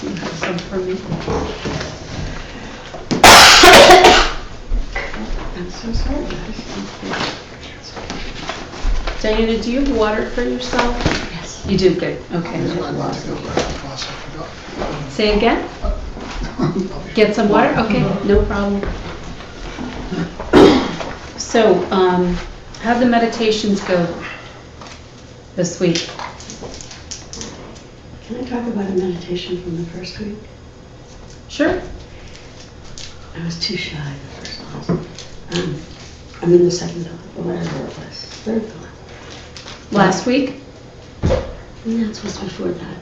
You have some for me? I'm so sorry, guys. Diana, do you have water for yourself? Yes. You do, good. Okay. Say again? Get some water? Okay, no problem. So, how'd the meditations go this week? Can I talk about a meditation from the first week? Sure. I was too shy the first one. I mean the second time, or whatever it was. Third time. Last week? That was before that.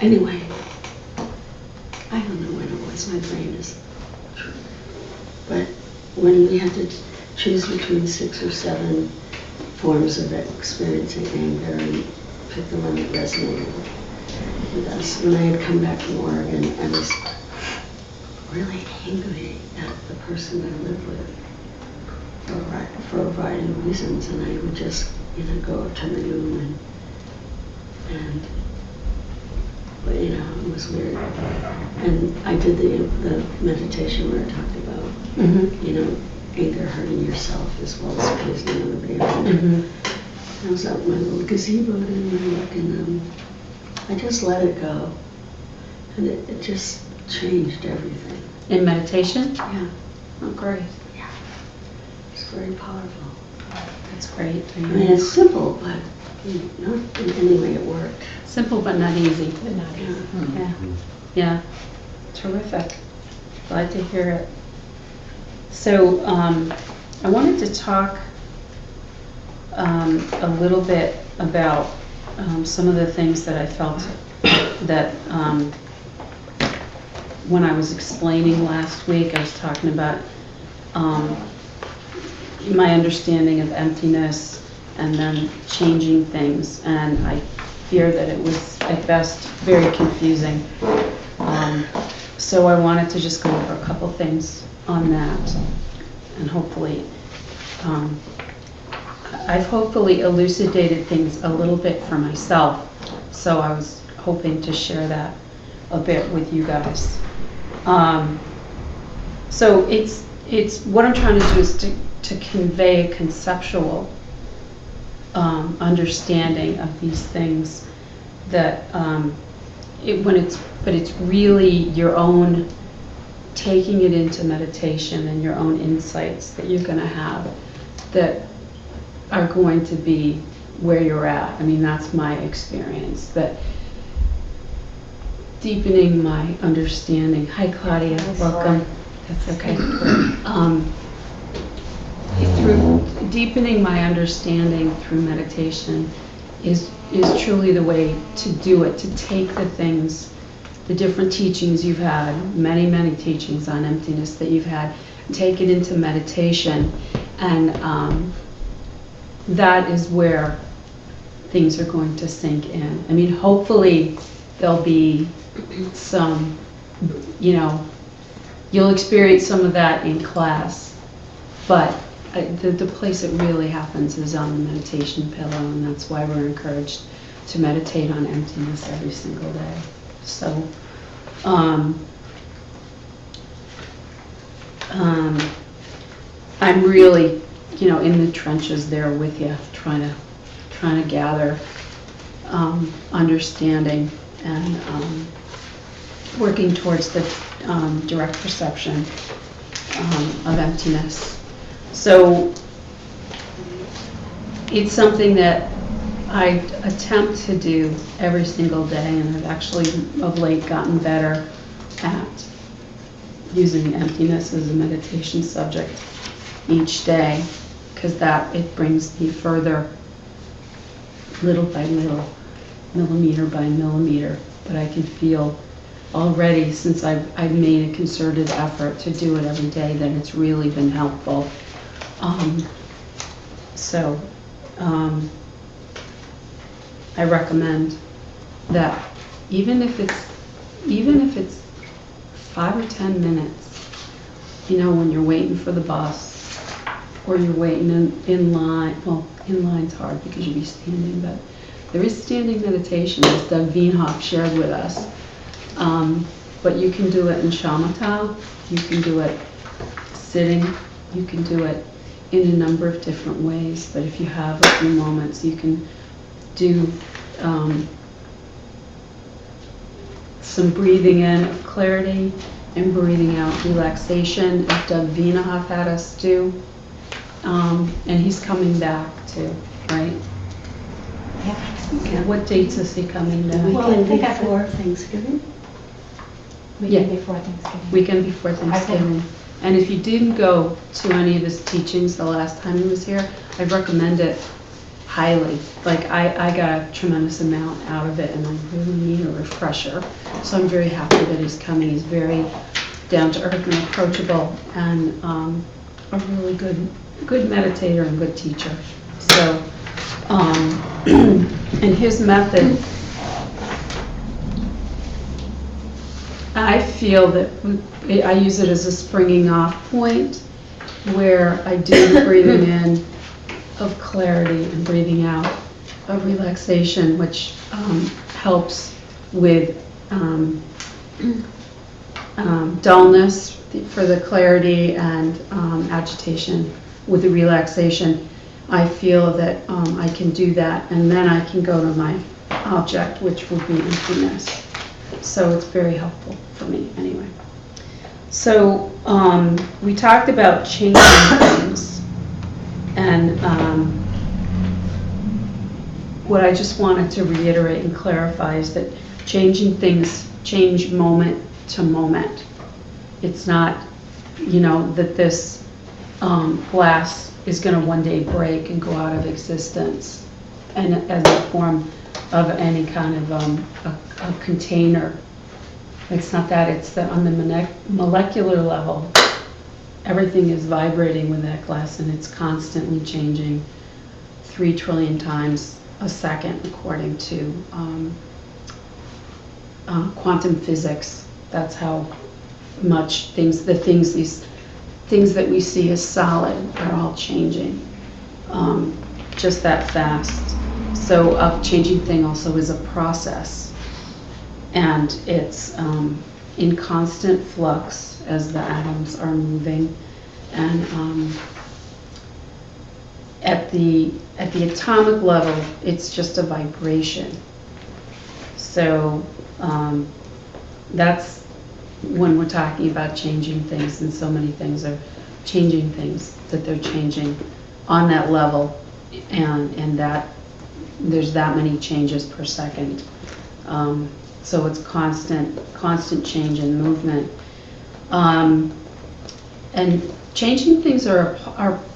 Anyway, I don't know when it was. My brain is... But when we had to choose between 6 or 7 forms of experiencing anger and pick the one that resonated with us. When I had come back from Oregon, I was really angry at the person I lived with for a variety of reasons, and I would just, go up to the room but, it was weird. And I did the meditation where I talked about, anger hurting yourself as well as poisoning everybody around you. I was out in my little gazebo doing my work, and I just let it go. And it just changed everything. In meditation? Yeah. Oh, great. Yeah. It's very powerful. That's great. I mean, it's simple, but not in any way it worked. Simple but not easy. Not easy. Yeah. Yeah. Terrific. Glad to hear it. So, I wanted to talk a little bit about some of the things that I felt that when I was explaining last week, I was talking about my understanding of emptiness and then changing things, and I fear that it was at best very confusing. So I wanted to just go over a couple things on that, and hopefully I've hopefully elucidated things a little bit for myself, so I was hoping to share that a bit with you guys. So it's what I'm trying to do is to convey a conceptual understanding of these things that but it's really your own taking it into meditation and your own insights that you're going to have that are going to be where you're at. I mean, that's my experience, that deepening my understanding. Hi, Claudia. Welcome. That's okay. Through deepening my understanding through meditation is truly the way to do it, to take the things, the different teachings you've had, many teachings on emptiness that you've had, take it into meditation, and that is where things are going to sink in. I mean, hopefully there'll be some, you'll experience some of that in class, but the place it really happens is on the meditation pillow, and that's why we're encouraged to meditate on emptiness every single day. So, I'm really, in the trenches there with you, trying to gather understanding and working towards the direct perception of emptiness. So it's something that I attempt to do every single day, and I've actually of late gotten better at using emptiness as a meditation subject each day, because it brings me further, little by little, millimeter by millimeter. But I can feel already, since I've made a concerted effort to do it every day, that it's really been helpful. I recommend that even if it's 5 or 10 minutes, when you're waiting for the bus or you're waiting in line. Well, in line's hard because you'll be standing, but there is standing meditation, as Doug Wienhoff shared with us. But you can do it in shamatha, you can do it sitting, you can do it in a number of different ways. But if you have a few moments, you can do some breathing in of clarity and breathing out relaxation, as Doug Vinahoff had us do. And he's coming back too, right? Yeah. What dates is he coming The back? Well, I weekend think after- before Thanksgiving? Weekend Yeah. before Thanksgiving. Weekend before Thanksgiving. And if you didn't go to any of his teachings the last time he was here, I recommend it highly. Like, I got a tremendous amount out of it, and I really need a refresher. So I'm very happy that he's coming. He's very down to earth and approachable, and a really good meditator and good teacher. So, and his method, I feel that I use it as a springing off point, where I do the breathing in of clarity and breathing out of relaxation, which helps with dullness for the clarity, and agitation with the relaxation. I feel that I can do that, and then I can go to my object, which would be emptiness. So it's very helpful for me anyway. So we talked about changing things, and what I just wanted to reiterate and clarify is that changing things change moment to moment. It's not, that this glass is going to one day break and go out of existence, and as a form of any kind of a container. It's not that. It's that on the molecular level, everything is vibrating with that glass, and it's constantly changing 3 trillion times a second, according to quantum physics. That's how much these things that we see as solid are all changing, just that fast. So a changing thing also is a process, and it's in constant flux as the atoms are moving, and at the atomic level, it's just a vibration. So that's when we're talking about changing things, and so many things are changing things, that they're changing on that level, and that there's that many changes per second. So it's constant change and movement. And changing things are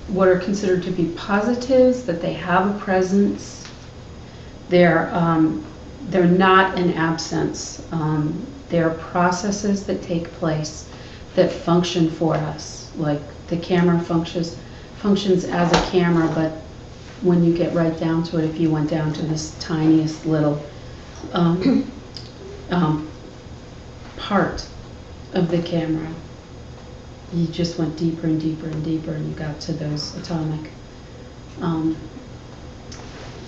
what are considered to be positives, that they have a presence. They're not an absence. They're processes that take place that function for us. Like the camera functions as a camera, but when you get right down to it, if you went down to this tiniest little part of the camera, you just went deeper and deeper and deeper, and you got to those atomic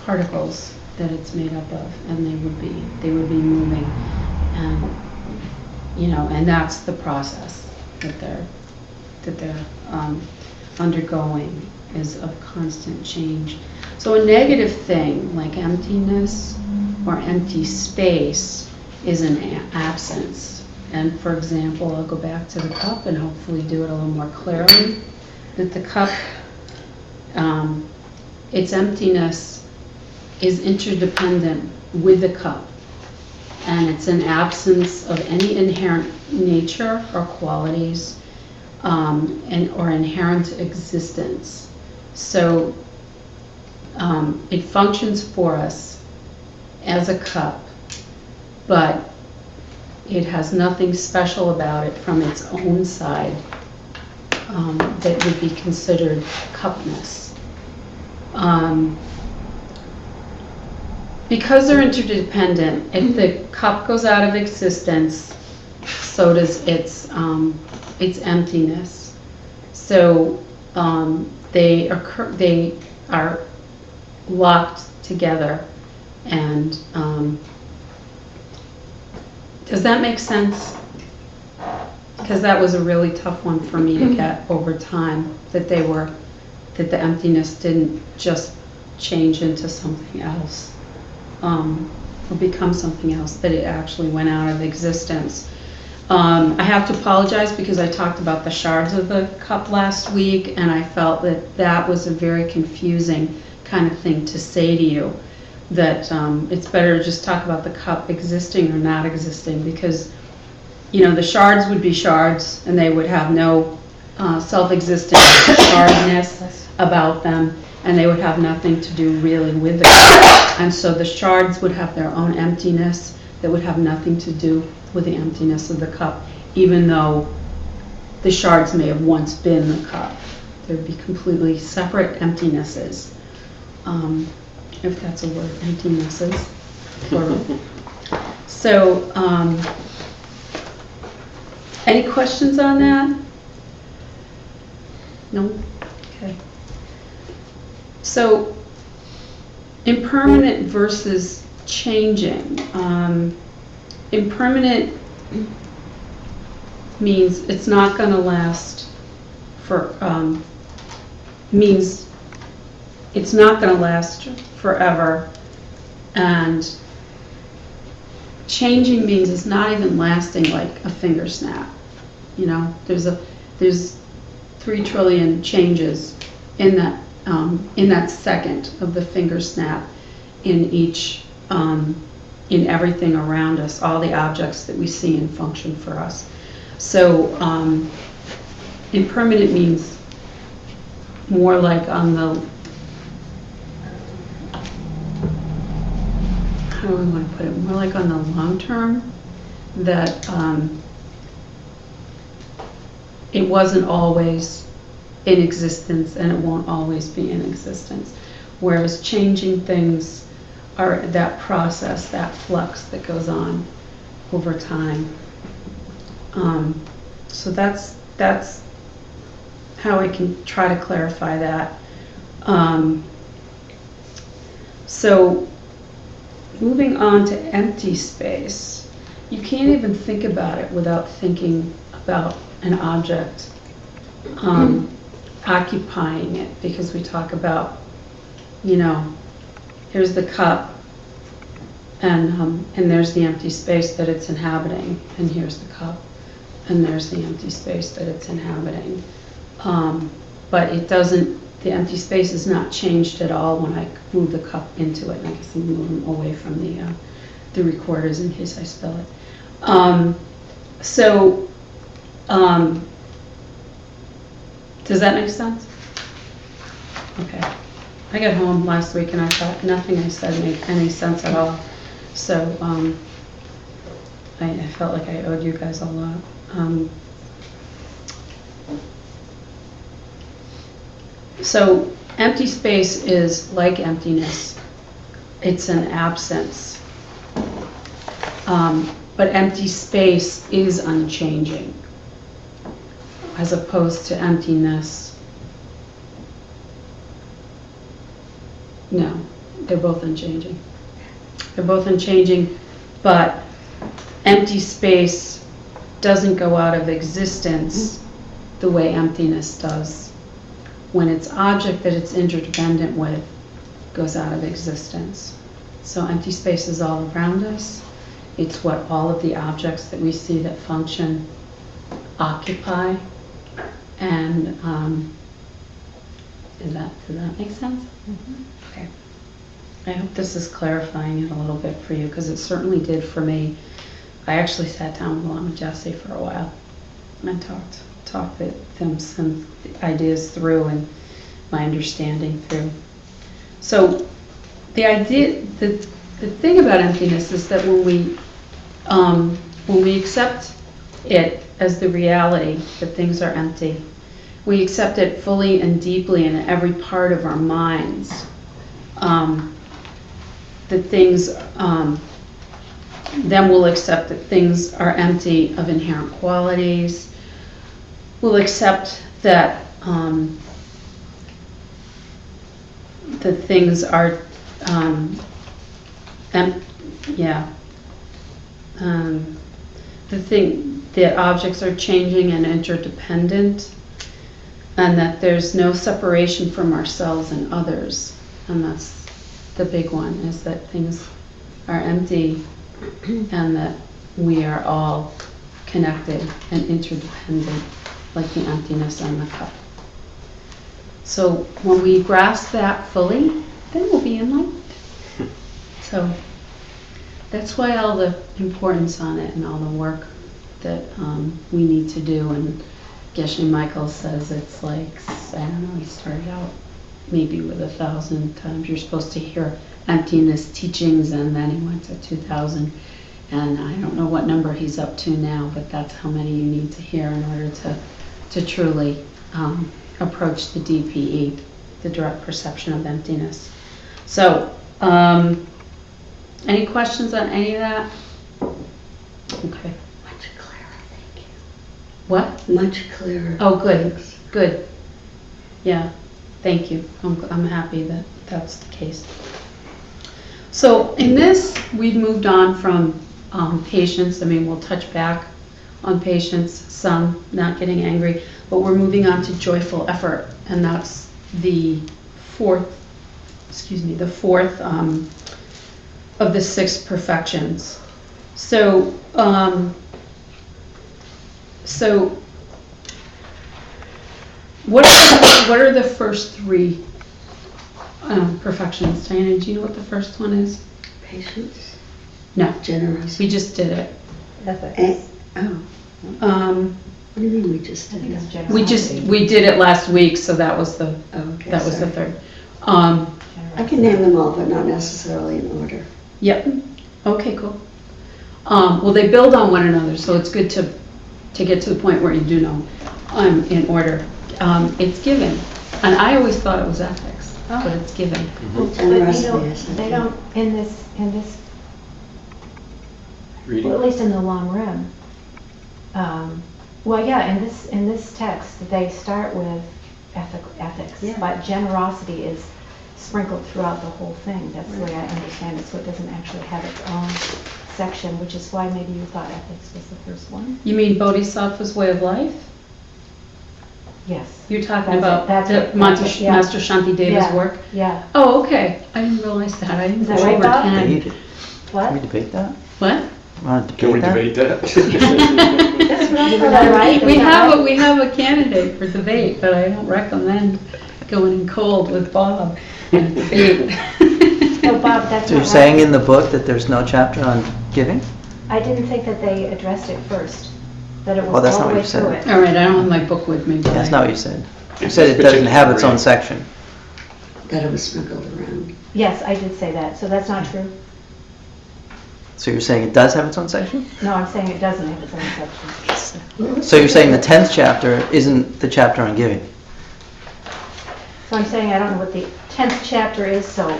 particles that it's made up of, and they would be moving, and and that's the process that they're undergoing, is of constant change. So a negative thing like emptiness or empty space is an absence. And for example, I'll go back to the cup and hopefully do it a little more clearly, that the cup, its emptiness is interdependent with the cup, and it's an absence of any inherent nature or qualities, or inherent existence. So it functions for us as a cup, but it has nothing special about it from its own side that would be considered cupness. Because they're interdependent, if the cup goes out of existence, so does its emptiness. So they are locked together, and Does that make sense? Because that was a really tough one for me to get over time, that the emptiness didn't just change into something else, or become something else, that it actually went out of existence. I have to apologize because I talked about the shards of the cup last week, and I felt that that was a very confusing kind of thing to say to you, that it's better to just talk about the cup existing or not existing, because the shards would be shards and they would have no self-existent shardness about them, and they would have nothing to do really with the cup. And so the shards would have their own emptiness that would have nothing to do with the emptiness of the cup, even though the shards may have once been the cup. There would be completely separate emptinesses, if that's a word, emptinesses, plural. So, any questions on that? No? Okay. So, impermanent versus changing. Impermanent means it's not going to last for, means it's not going to last forever, and changing means it's not even lasting like a finger snap. There's 3 trillion changes in that second of the finger snap in each in everything around us, all the objects that we see and function for us. So impermanent means more like on the, how do we want to put it, more like on the long term, that it wasn't always in existence and it won't always be in existence. Whereas changing things are that process, that flux that goes on over time. So that's how I can try to clarify that. So moving on to empty space, you can't even think about it without thinking about an object occupying it, because we talk about, here's the cup, and there's the empty space that it's inhabiting, and here's the cup, and there's the empty space that it's inhabiting. But it doesn't, the empty space is not changed at all when I move the cup into it. And I guess I'm moving away from the recorders in case I spill it. Does that make sense? Okay. I got home last week and I thought nothing I said made any sense at all. So I felt like I owed you guys a lot. So empty space is like emptiness. It's an absence. But empty space is unchanging, as opposed to emptiness. No, they're both unchanging. They're both unchanging, but empty space doesn't go out of existence the way emptiness does when its object that it's interdependent with goes out of existence. So empty space is all around us. It's what all of the objects that we see that function occupy. And does that make sense? Mm-hmm. Okay. I hope this is clarifying it a little bit for you, because it certainly did for me. I actually sat down along with Jesse for a while and talked with them some ideas through and my understanding through. So the idea, the thing about emptiness is that when we accept it as the reality that things are empty, we accept it fully and deeply in every part of our minds. That things, then we'll accept that things are empty of inherent qualities. We'll accept that the things are, the objects are changing and interdependent, and that there's no separation from ourselves and others. And that's the big one, is that things are empty and that we are all connected and interdependent, like the emptiness on the cup. So when we grasp that fully, then we'll be enlightened. So that's why all the importance on it and all the work that we need to do. And Geshe Michael says it's like, I don't know, he started out maybe with 1,000 times you're supposed to hear emptiness teachings, and then he went to 2,000. And I don't know what number he's up to now, but that's how many you need to hear in order to truly approach the DPE, the direct perception of emptiness. So, any questions on any of that? Okay. Much clearer, thank you. What? Much clearer. Oh, good, Thanks. good. Yeah, thank you. I'm happy that that's the case. So in this, we've moved on from patience. I mean, we'll touch back on patience, some not getting angry, but we're moving on to joyful effort, and that's the fourth of the 6 perfections. So, what are the first 3 perfections? Diana, do you know what the first one is? Patience, No, generosity. we just did it. Ethics. Oh, Um, what do you mean we just I did think that? it's generosity. we did it last week, so that was the Oh, okay, that was the sorry. 3rd. I can name them all, but not necessarily in order. Yep. Okay, cool. Well, they build on one another, so it's good to get to the point where you do know in order. It's given, and I always thought it was ethics, but it's given. Generosity is They don't, in this, Reading. well, at least in the long run. Well, yeah, in this text, they start with ethics, Yeah. but generosity is sprinkled throughout the whole thing. That's the way I understand it, so it doesn't actually have its own section, which is why maybe you thought ethics was the first one. You mean Bodhisattva's way of life? Yes. You're talking That's about it, that's the it, that's it, yeah. Master Shantideva's Yeah. work? Yeah. Oh, okay. I didn't realize that. I didn't Is go that right, over Bob? 10. Debate it. What? Can we debate that? What? Want to Can we debate that? debate that? That's what I thought. I right? We have a candidate for debate, but I don't recommend going in cold with Bob in a debate. No, Bob, that's So you're not saying right. in the book that there's no chapter on giving? I didn't think that they addressed it first, that it Well, was that's all not the what way you said. through it. All right, I don't have my book with me, but That's I- not what you said. You said it doesn't have its own section. That it was sprinkled around. Yes, I did say that, so that's not true? So you're saying it does have its own section? No, I'm saying it doesn't have its own section. So you're saying the 10th chapter isn't the chapter on giving? So I'm saying I don't know what the 10th chapter is, so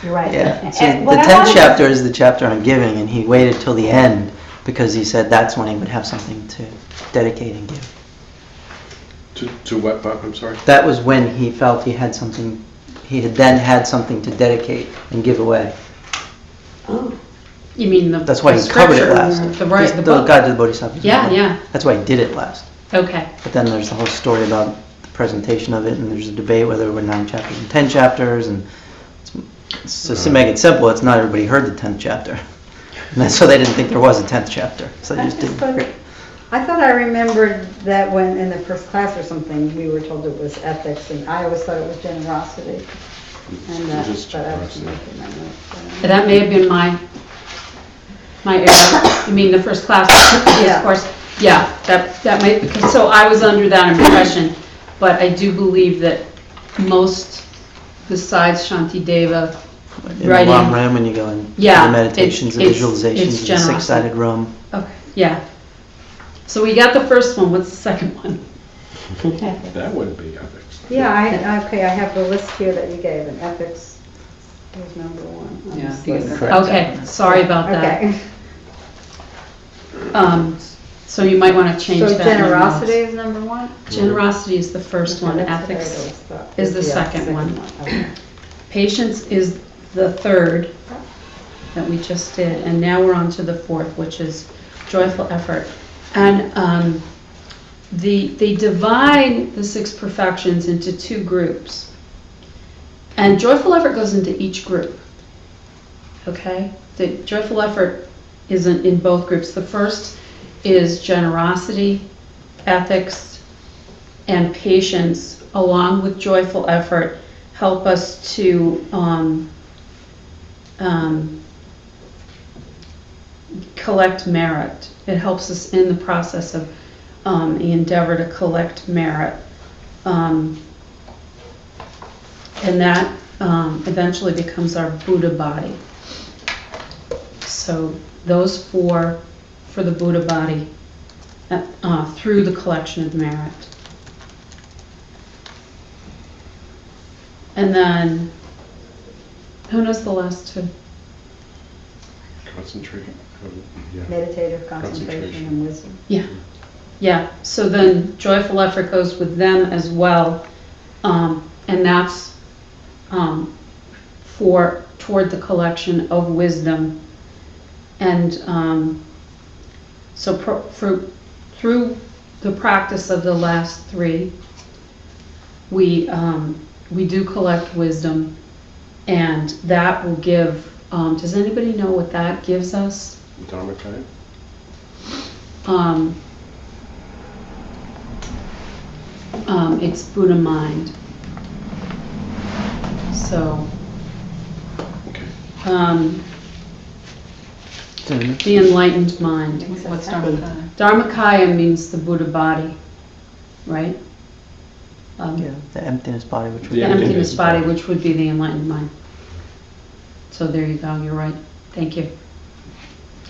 you're right. Yeah. So And the what I 10th wanted to- chapter is the chapter on giving, and he waited till the end because he said that's when he would have something to dedicate and give. To what, Bob? I'm sorry? That was when he felt he had something, he had then had something to dedicate and give away. Oh, You mean the That's why the he covered it scripture, last. The right, the book? Guide to the Bodhisattvas. Yeah, yeah. That's why he did it last. Okay. But then there's the whole story about the presentation of it, and there's a debate whether there were 9 chapters and 10 chapters, and so to make it simple, it's not everybody heard the 10th chapter. And that's so they didn't think there was a 10th chapter, so they just didn't hear it. I thought I remembered that when in the first class or something, we were told it was ethics, and I always thought it was generosity. And It is but I generosity. was making my notes, But that may have been my error. You mean the first class Yeah. course? Yeah, that might, because, so I was under that impression, but I do believe that most, besides Shantideva, In the writing- long run, when you go in Yeah, the meditations, the it's visualizations, it's the generosity. 6-sided room. okay, yeah. So we got the first one, what's the second one? That wouldn't be ethics. Yeah, I have the list here that you gave, and ethics was number 1. on Yeah, this I think it's list. correct. Okay, sorry about that. Okay. So you might want to change So that. in your notes. generosity is number 1? Generosity is the first one, Okay, that's what I ethics always thought. is the Yeah, second one. Okay. Patience is the third that we just did, and now we're on to the fourth, which is joyful effort. And they divide the 6 perfections into 2 groups. And joyful effort goes into each group. Okay? The joyful effort is in both groups. The first is generosity, ethics, and patience, along with joyful effort, help us to collect merit. It helps us in the process of the endeavor to collect merit. And that eventually becomes our Buddha body. So those 4 for the Buddha body through the collection of merit. And then, who knows the last 2? Concentrate. Yeah. Meditative concentration and wisdom. Yeah, so then joyful effort goes with them as well. And that's toward the collection of wisdom. And so through the practice of the last 3, we do collect wisdom, and that will give, does anybody know what that gives us? Dharmakaya? It's Buddha mind. So, Okay. the enlightened mind. What's Dharmakaya? Dharmakaya means the Buddha body, right? Yeah, the emptiness body, which would The Yeah. emptiness body, which would be the enlightened mind. So there you go, you're right. Thank you.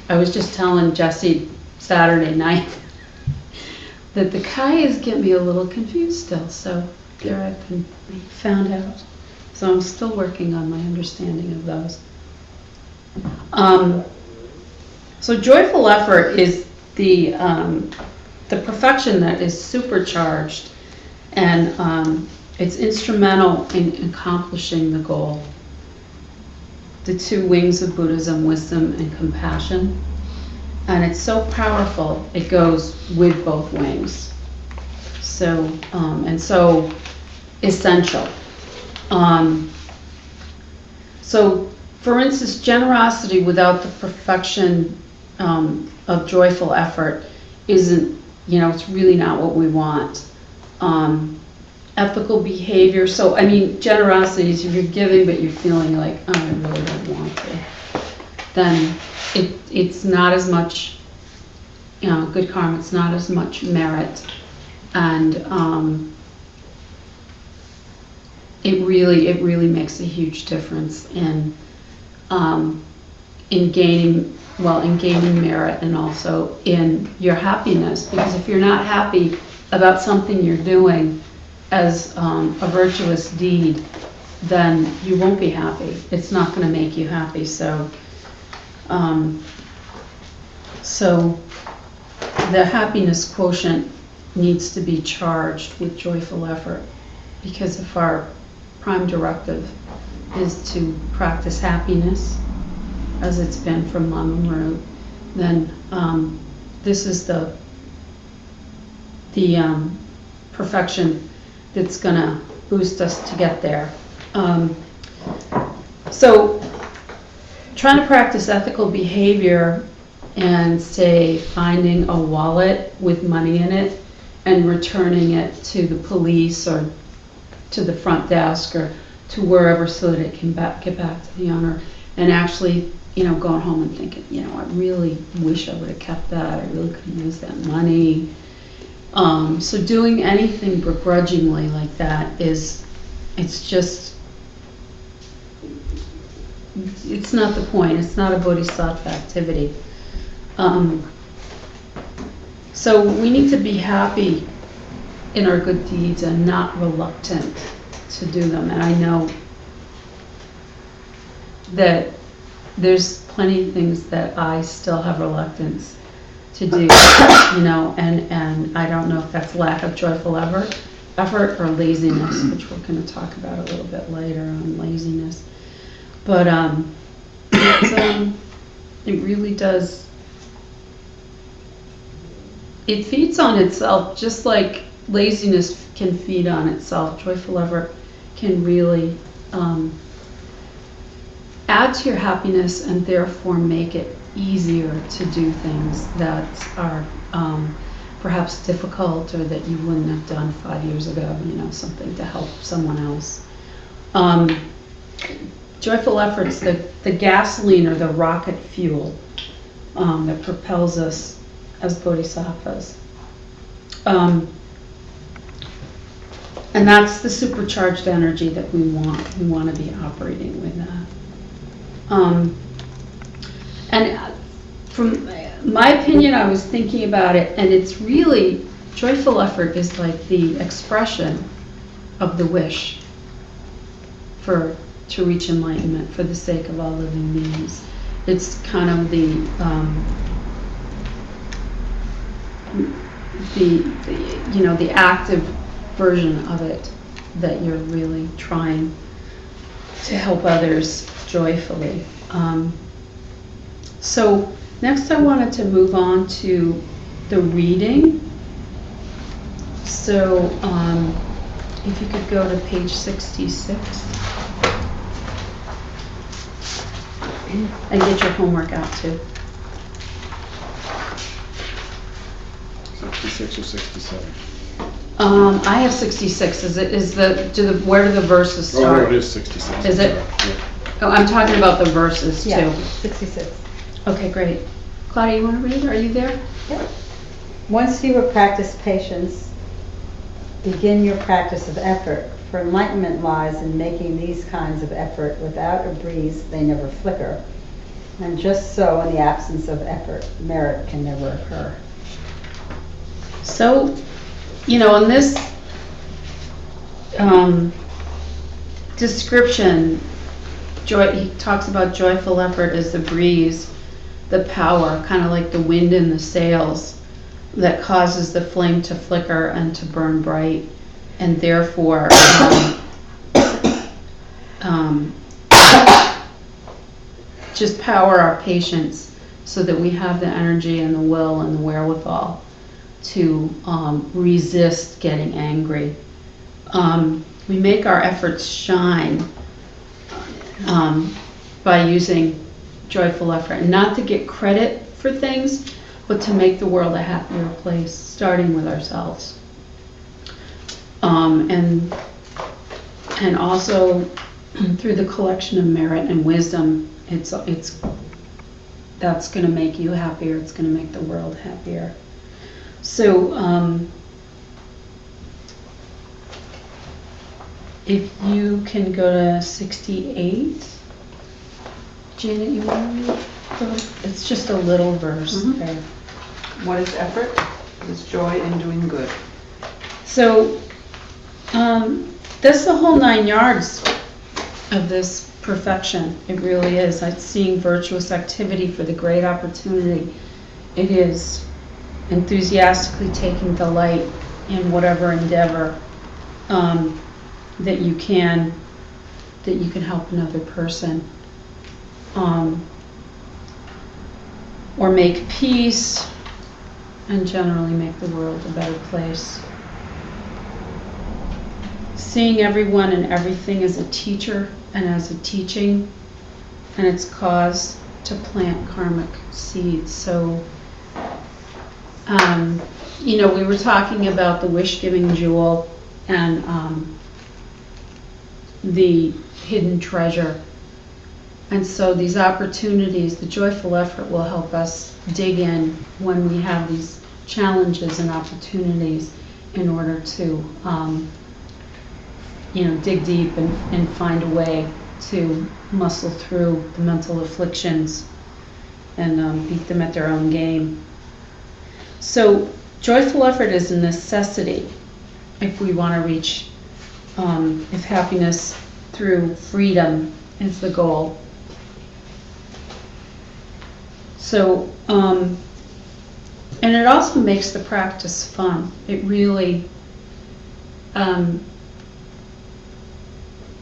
I was just telling Jesse Saturday night that the Kayas get me a little confused still, so there I've been found out. So I'm still working on my understanding of those. So joyful effort is the perfection that is supercharged, and it's instrumental in accomplishing the goal. The 2 wings of Buddhism, wisdom and compassion. And it's so powerful, it goes with both wings. So, and so essential. So, for instance, generosity without the perfection of joyful effort isn't, it's really not what we want. Ethical behavior, so I mean, generosity is if you're giving but you're feeling like, oh, I really don't want to, then it's not as much, good karma, it's not as much merit, and it really makes a huge difference in gaining merit, and also in your happiness, because if you're not happy about something you're doing as a virtuous deed, then you won't be happy. It's not going to make you happy. So the happiness quotient needs to be charged with joyful effort, because if our prime directive is to practice happiness, as it's been from Lama Maru, then this is the perfection that's going to boost us to get there. So trying to practice ethical behavior and, say, finding a wallet with money in it and returning it to the police or to the front desk or to wherever so that it can get back to the owner, and actually, going home and thinking, I really wish I would have kept that. I really could use that money. So doing anything begrudgingly like that it's not the point. It's not a bodhisattva activity. So we need to be happy in our good deeds and not reluctant to do them. And I know that there's plenty of things that I still have reluctance to do, and I don't know if that's lack of joyful effort or laziness, which we're going to talk about a little bit later on laziness. But it really does it feeds on itself, just like laziness can feed on itself. Joyful effort can really add to your happiness and therefore make it easier to do things that are perhaps difficult or that you wouldn't have done 5 years ago, something to help someone else. Joyful effort's the gasoline or the rocket fuel that propels us as bodhisattvas. And that's the supercharged energy that we want. We want to be operating with that. And from my opinion, I was thinking about it, and it's really, joyful effort is like the expression of the wish to reach enlightenment for the sake of all living beings. It's kind of the active version of it, that you're really trying to help others joyfully. So next I wanted to move on to the reading. So if you could go to page 66 and get your homework out too. 66 or 67? I have 66. Where do the verses Oh, start? no, it is 66. Is it? Yeah. Oh, I'm talking about the verses too. Yeah, 66. Okay, great. Claudia, you want to read? Are you there? Yep. Once you have practiced patience, begin your practice of effort, for enlightenment lies in making these kinds of effort. Without a breeze, they never flicker. And just so, in the absence of effort, merit can never occur. So, in this description, he talks about joyful effort as the breeze, the power, kind of like the wind in the sails that causes the flame to flicker and to burn bright, and therefore just power our patience so that we have the energy and the will and the wherewithal to resist getting angry. We make our efforts shine by using joyful effort, and not to get credit for things, but to make the world a happier place, starting with ourselves. And also through the collection of merit and wisdom, that's going to make you happier. It's going to make the world happier. So if you can go to 68. Janet, you want to read? It's just a little verse there. What is effort? It is joy in doing good. So that's the whole 9 yards of this perfection. It really is. It's seeing virtuous activity for the great opportunity. It is enthusiastically taking delight in whatever endeavor that you can help another person, or make peace, and generally make the world a better place. Seeing everyone and everything as a teacher and as a teaching, and its cause to plant karmic seeds. So, we were talking about the wish-giving jewel and the hidden treasure. And so these opportunities, the joyful effort will help us dig in when we have these challenges and opportunities in order to, dig deep and find a way to muscle through the mental afflictions and beat them at their own game. So joyful effort is a necessity if we want to reach, if happiness through freedom is the goal. So, and it also makes the practice fun. It really,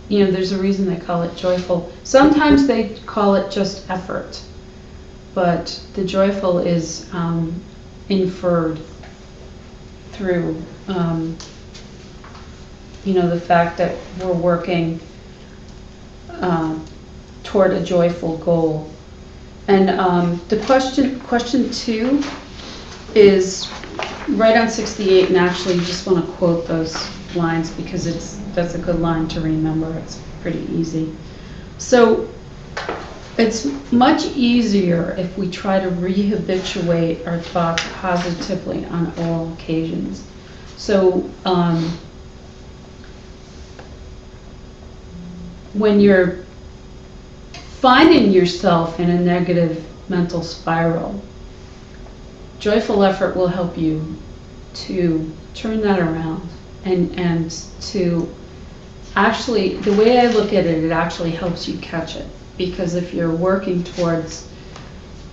there's a reason they call it joyful. Sometimes they call it just effort, but the joyful is inferred through, the fact that we're working toward a joyful goal. And the question 2 is right on 68, and actually you just want to quote those lines because that's a good line to remember. It's pretty easy. So it's much easier if we try to rehabituate our thoughts positively on all occasions. So when you're finding yourself in a negative mental spiral, joyful effort will help you to turn that around and to actually, the way I look at it, it actually helps you catch it. Because if you're working towards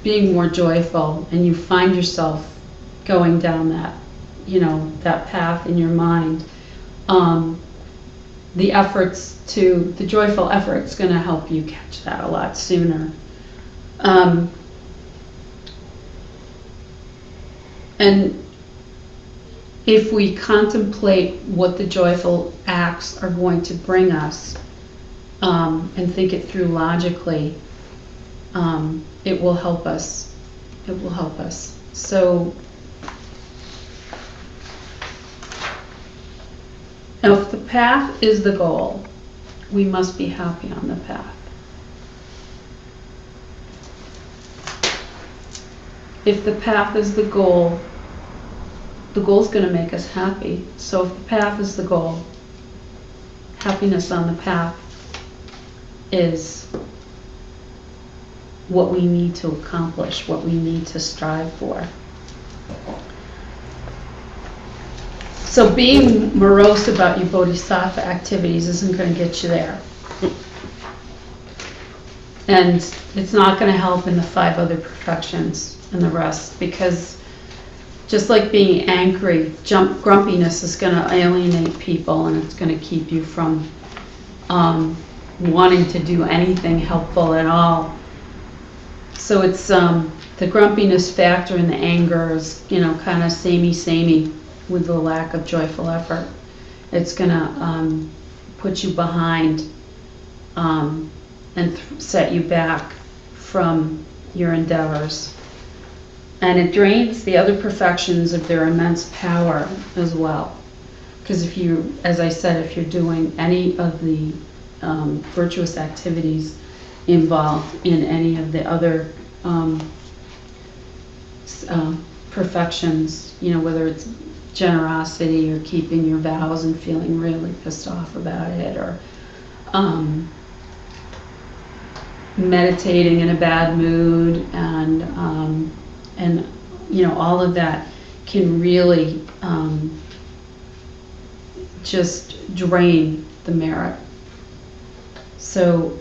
being more joyful and you find yourself going down that, that path in your mind, the joyful effort's going to help you catch that a lot sooner. And if we contemplate what the joyful acts are going to bring us, and think it through logically, it will help us. It will help us. So, now if the path is the goal, we must be happy on the path. If the path is the goal's going to make us happy. So if the path is the goal, happiness on the path is what we need to accomplish, what we need to strive for. So being morose about your bodhisattva activities isn't going to get you there. And it's not going to help in the 5 other perfections and the rest, because just like being angry, grumpiness is going to alienate people, and it's going to keep you from wanting to do anything helpful at all. So it's the grumpiness factor and the anger is, kind of samey with the lack of joyful effort. It's going to put you behind and set you back from your endeavors. And it drains the other perfections of their immense power as well. Because if you, as I said, if you're doing any of the virtuous activities involved in any of the other perfections, whether it's generosity or keeping your vows and feeling really pissed off about it, or meditating in a bad mood, and all of that can really just drain the merit. So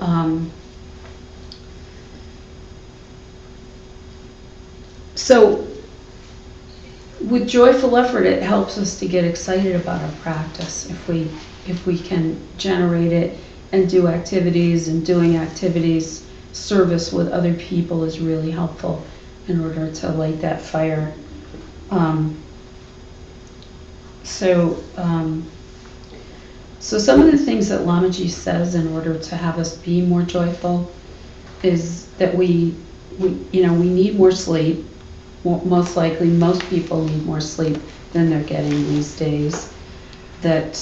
with joyful effort, it helps us to get excited about our practice. If we can generate it and do activities, and doing activities, service with other people is really helpful in order to light that fire. So some of the things that Lamaji says in order to have us be more joyful is that we need more sleep. Most likely, most people need more sleep than they're getting these days. That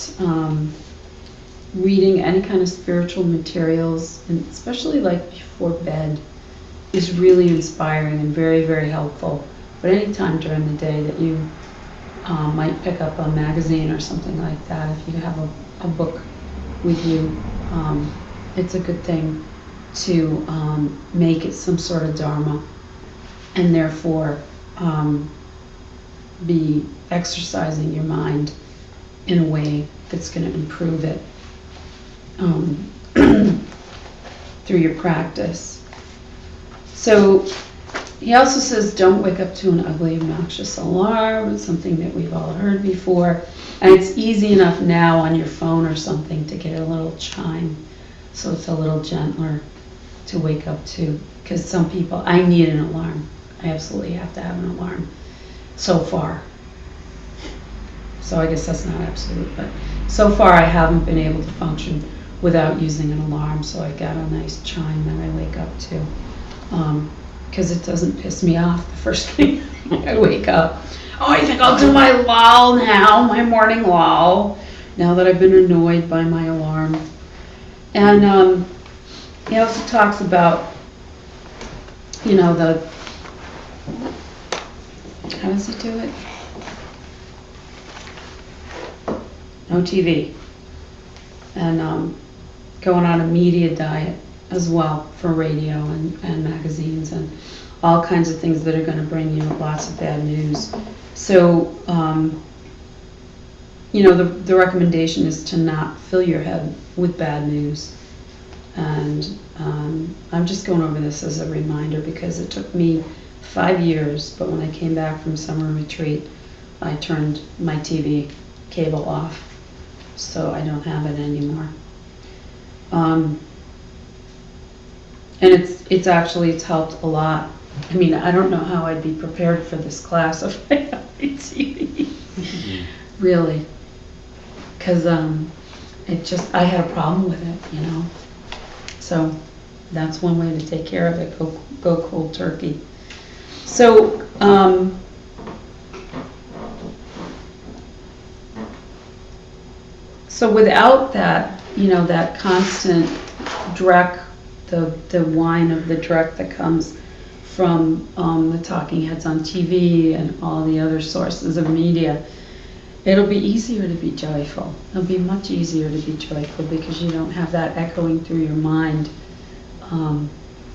reading any kind of spiritual materials, and especially like before bed, is really inspiring and very, very helpful. But any time during the day that you might pick up a magazine or something like that, if you have a book with you, it's a good thing to make it some sort of dharma, and therefore be exercising your mind in a way that's going to improve it through your practice. So he also says, don't wake up to an ugly, obnoxious alarm. It's something that we've all heard before. And it's easy enough now on your phone or something to get a little chime, so it's a little gentler to wake up to. Because some people, I need an alarm. I absolutely have to have an alarm. So far. So I guess that's not absolute, but so far I haven't been able to function without using an alarm, so I got a nice chime that I wake up to. Because it doesn't piss me off the first thing I wake up. Oh, I think I'll do my lull now, my morning lull, now that I've been annoyed by my alarm. And he also talks about, how does he do it? No TV. And going on a media diet as well for radio and magazines and all kinds of things that are going to bring you lots of bad news. So, the recommendation is to not fill your head with bad news. And I'm just going over this as a reminder because it took me 5 years, but when I came back from summer retreat, I turned my TV cable off, so I don't have it anymore. And it's helped a lot. I mean, I don't know how I'd be prepared for this class if I had my TV, really, because I had a problem with it, So that's one way to take care of it. Go cold turkey. So without that, that constant dreck, the whine of the dreck that comes from the talking heads on TV and all the other sources of media, it'll be easier to be joyful. It'll be much easier to be joyful because you don't have that echoing through your mind,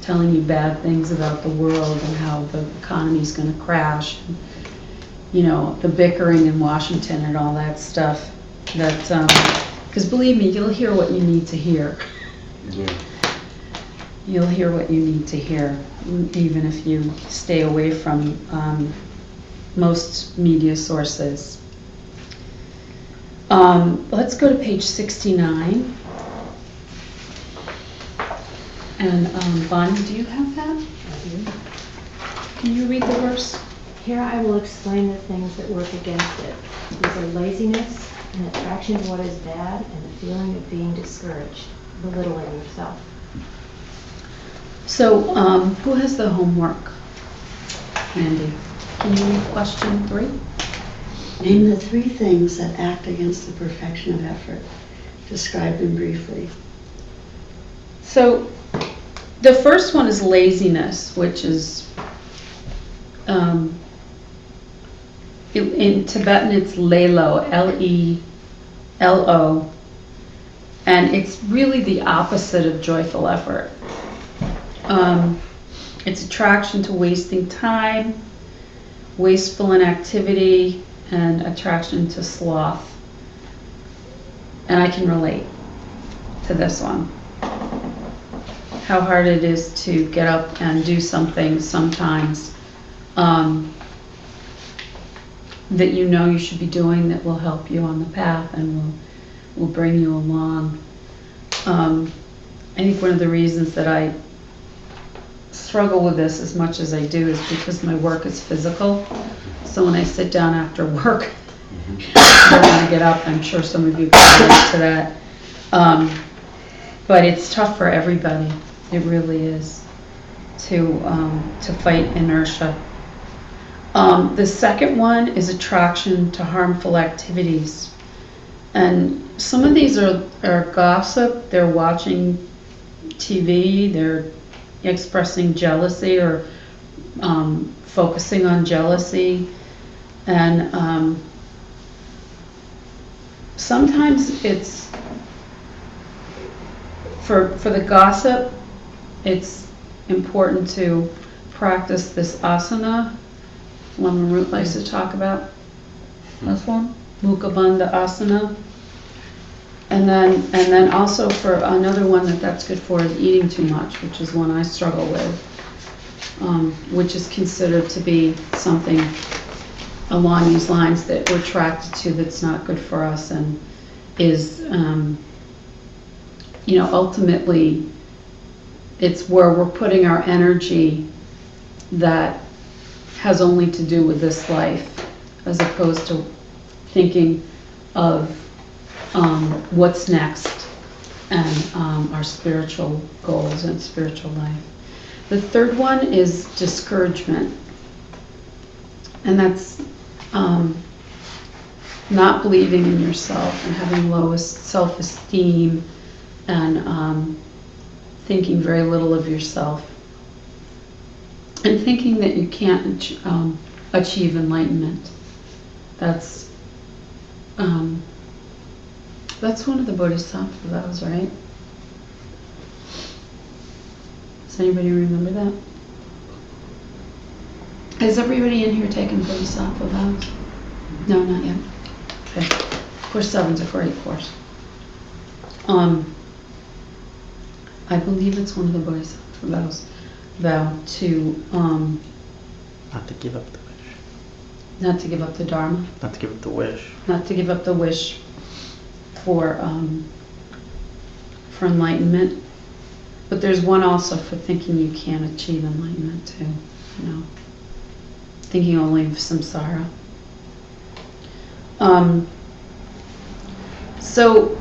telling you bad things about the world and how the economy's going to crash, and, the bickering in Washington and all that stuff. Because believe me, you'll hear what you need to hear. Yeah. You'll hear what you need to hear, even if you stay away from most media sources. Let's go to page 69. And Bonnie, do you have that? Can you read the verse? Here I will explain the things that work against it. These are laziness, an attraction to what is bad, and the feeling of being discouraged, belittling yourself. So, who has the homework? Andy, can you read question 3? Name the 3 things that act against the perfection of effort. Describe them briefly. So, the first one is laziness, which is, in Tibetan it's lelo, L-E-L-O, and it's really the opposite of joyful effort. It's attraction to wasting time, wasteful inactivity, and attraction to sloth. And I can relate to this one. How hard it is to get up and do something sometimes that you should be doing that will help you on the path and will bring you along. I think one of the reasons that I struggle with this as much as I do is because my work is physical. So when I sit down after work, I want to get up. I'm sure some of you can relate to that. But it's tough for everybody. It really is to fight inertia. The second one is attraction to harmful activities. And some of these are gossip. They're watching TV. They're expressing jealousy or focusing on jealousy. And sometimes it's, for the gossip, it's important to practice this asana, one Root likes to talk about. This one, Mukha Bandha asana. And then also for another one that's good for is eating too much, which is one I struggle with, which is considered to be something along these lines that we're attracted to that's not good for us and is, ultimately it's where we're putting our energy that has only to do with this life as opposed to thinking of what's next and our spiritual goals and spiritual life. The third one is discouragement. And that's not believing in yourself and having lowest self-esteem and thinking very little of yourself. And thinking that you can't achieve enlightenment. That's one of the Bodhisattva vows, right? Does anybody remember that? Has everybody in here taken Bodhisattva vows? No, not yet. Okay. Course 7's a great course. I believe it's one of the Bodhisattva vows. Vow to Not to give up the wish. not to give up the Dharma, Not to give up the wish. not to give up the wish for enlightenment. But there's one also for thinking you can't achieve enlightenment too. You know, thinking only of samsara. So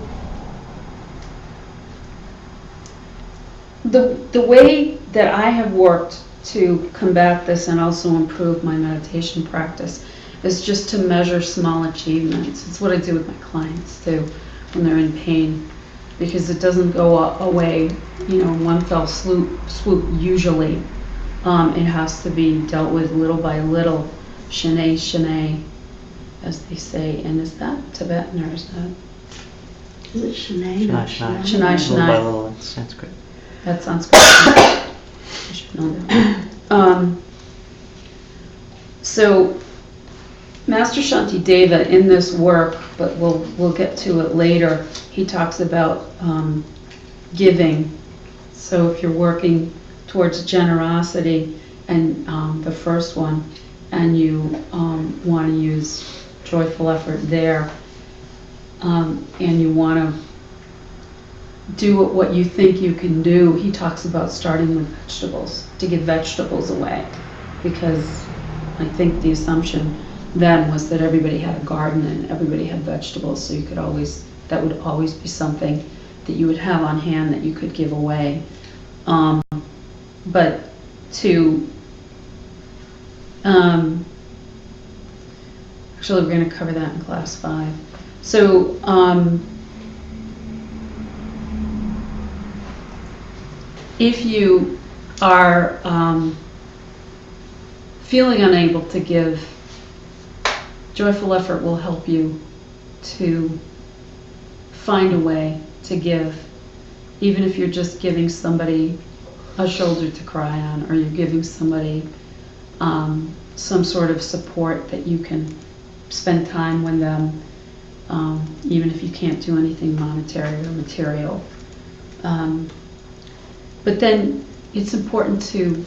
the way that I have worked to combat this and also improve my meditation practice is just to measure small achievements. It's what I do with my clients too when they're in pain, because it doesn't go away, you know, in one fell swoop usually. It has to be dealt with little by little, shanae shanae, as they say. And is that Tibetan or is that? Is it Shanae? Shanae, Shanae. Shanae, Little by Shanae. little, it's Sanskrit. That sounds good. I should know that. So Master Shantideva in this work, but we'll get to it later, he talks about giving. So if you're working towards generosity and the first one, and you want to use joyful effort there, and you want to do what you think you can do, he talks about starting with vegetables, to give vegetables away, because I think the assumption then was that everybody had a garden and everybody had vegetables, so you could always, that would always be something that you would have on hand that you could give away. But to actually, we're going to cover that in class 5. So if you are feeling unable to give, joyful effort will help you to find a way to give, even if you're just giving somebody a shoulder to cry on, or you're giving somebody some sort of support that you can spend time with them, even if you can't do anything monetary or material. But then it's important to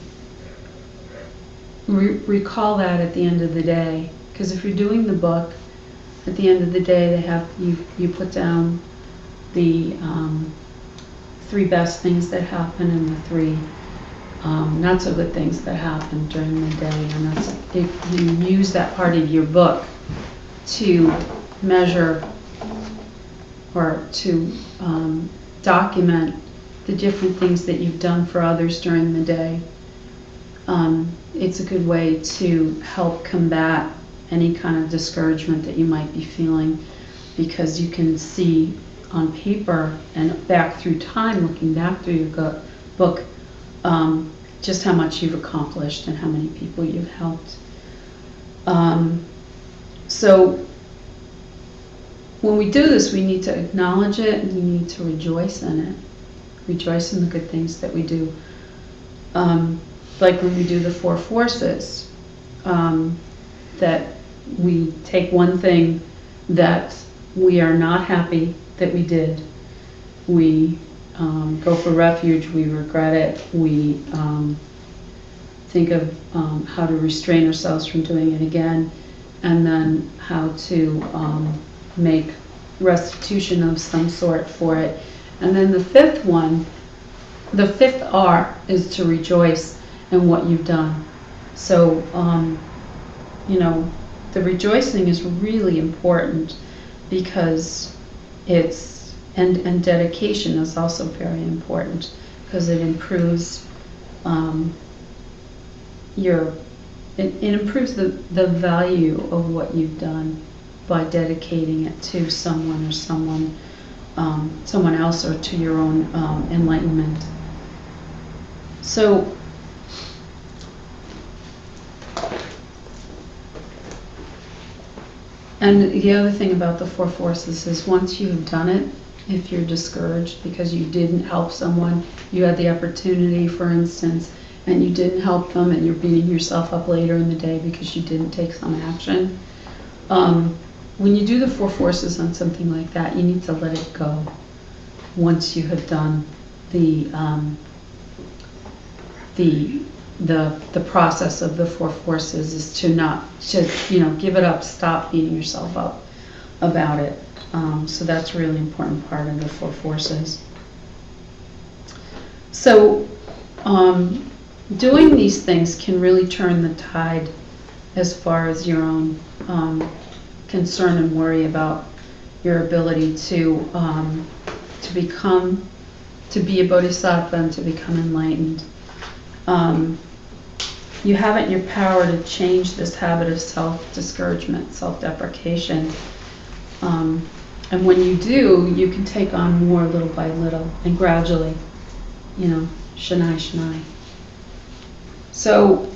recall that at the end of the day, because if you're doing the book, at the end of the day, they have you put down the 3 best things that happen and the 3 not so good things that happen during the day, and that's if you use that part of your book to measure or to document the different things that you've done for others during the day. It's a good way to help combat any kind of discouragement that you might be feeling, because you can see on paper and back through time, looking back through your book, just how much you've accomplished and how many people you've helped. So when we do this, we need to acknowledge it and we need to rejoice in it. Rejoice in the good things that we do. Like when we do the 4 forces, that we take one thing that we are not happy that we did. We go for refuge, we regret it, we think of how to restrain ourselves from doing it again, and then how to make restitution of some sort for it. And then the 5th one, the 5th R, is to rejoice in what you've done. So, you know, the rejoicing is really important because and dedication is also very important because it improves it improves the value of what you've done by dedicating it to someone or someone else or to your own enlightenment. So and the other thing about the four forces is once you've done it, if you're discouraged because you didn't help someone, you had the opportunity, for instance, and you didn't help them and you're beating yourself up later in the day because you didn't take some action. When you do the four forces on something like that, you need to let it go once you have done the process of the four forces is to not just, give it up, stop beating yourself up about it. So that's a really important part of the four forces. So doing these things can really turn the tide as far as your own concern and worry about your ability to be a bodhisattva and to become enlightened. You have it in your power to change this habit of self-discouragement, self-deprecation. And when you do, you can take on more little by little and gradually, shanai, shanai. So,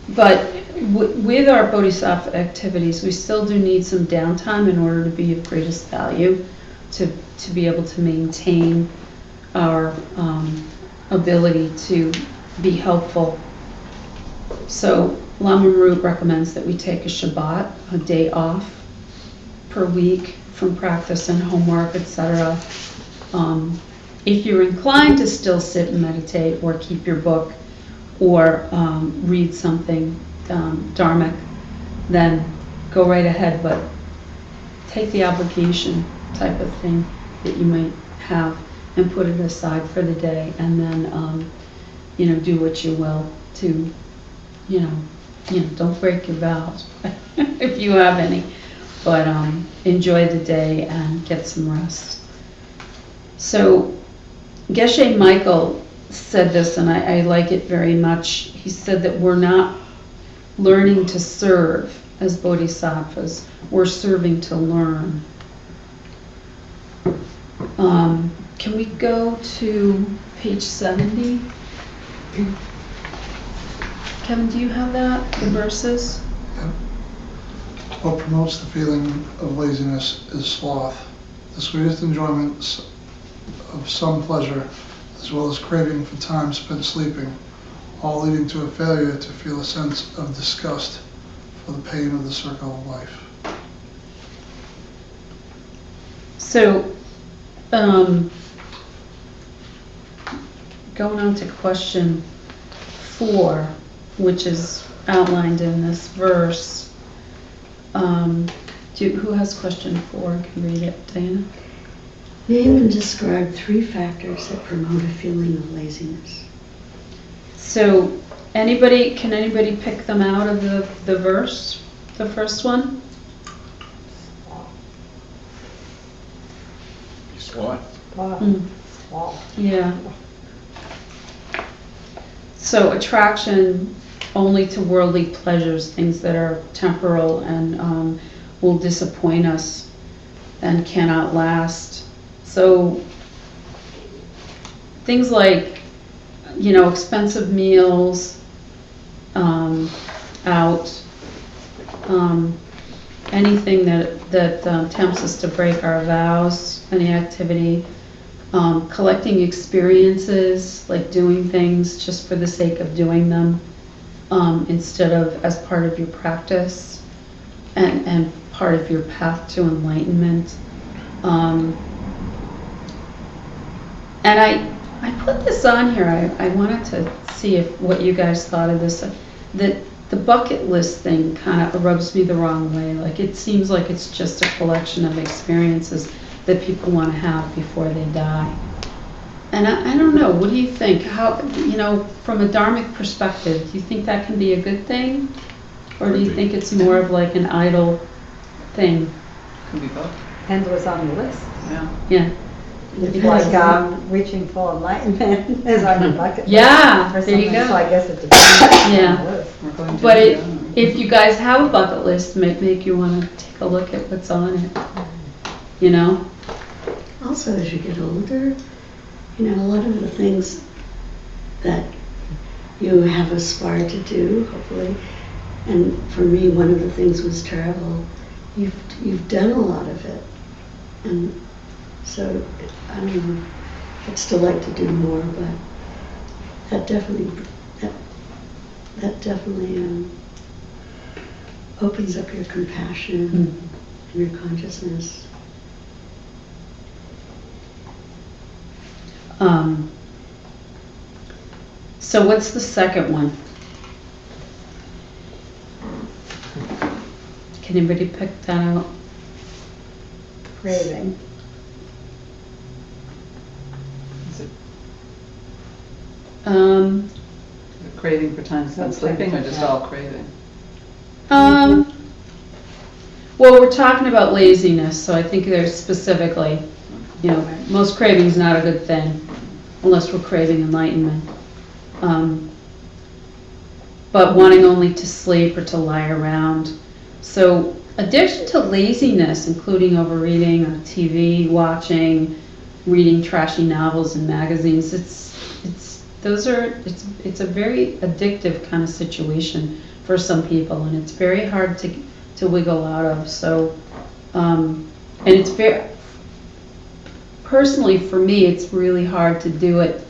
but with our bodhisattva activities, we still do need some downtime in order to be of greatest value, to be able to maintain our ability to be helpful. So Lama Root recommends that we take a Shabbat, a day off per week from practice and homework, etc. If you're inclined to still sit and meditate or keep your book or read something dharmic, then go right ahead, but take the obligation type of thing that you might have and put it aside for the day, and then do what you will to don't break your vows if you have any, but enjoy the day and get some rest. So Geshe Michael said this, and I like it very much. He said that we're not learning to serve as bodhisattvas, we're serving to learn. Can we go to page 70? Kevin, do you have that, the verses? Yeah. What promotes the feeling of laziness is sloth, the sweetest enjoyment of some pleasure, as well as craving for time spent sleeping, all leading to a failure to feel a sense of disgust for the pain of the circle of life. So, going on to question 4, which is outlined in this verse. Who has question 4? Can read it, Diana? Name and describe 3 factors that promote a feeling of laziness. So, can anybody pick them out of the verse? The first one? Sloth. Yeah. So attraction only to worldly pleasures, things that are temporal and will disappoint us and cannot last. So things like, expensive meals, out, anything that tempts us to break our vows, any activity, collecting experiences, like doing things just for the sake of doing them, instead of as part of your practice and part of your path to enlightenment. And I put this on here. I wanted to see what you guys thought of this. That the bucket list thing kind of rubs me the wrong way. Like, it seems like it's just a collection of experiences that people want to have before they die. And I don't know, what do you think? How, from a dharmic perspective, do you think that can be a good thing? Or do you think it's more of like an idle thing? Could be both, And was on the list. yeah. Yeah. It's like reaching full enlightenment is on your bucket list. Yeah, or there you something. go. So I guess it depends on Yeah. the list. We're going to. But if you guys have a bucket list, make you want to take a look at what's on it. You know? Also, as you get older, you know, a lot of the things that you have aspired to do, hopefully, and for me, one of the things was travel. You've done a lot of it, and so I don't know. I'd still like to do more, but that definitely opens up your compassion and your consciousness. So what's the second one? Can anybody pick that out? Craving. Is it Um, craving for time spent sleeping, or just all craving? Well, we're talking about laziness, so I think there's specifically, you know, most craving's not a good thing unless we're craving enlightenment. But wanting only to sleep or to lie around. So addiction to laziness, including overeating or TV watching, reading trashy novels and magazines, it's a very addictive kind of situation for some people, and it's very hard to wiggle out of. So, and it's very, personally for me, it's really hard to do it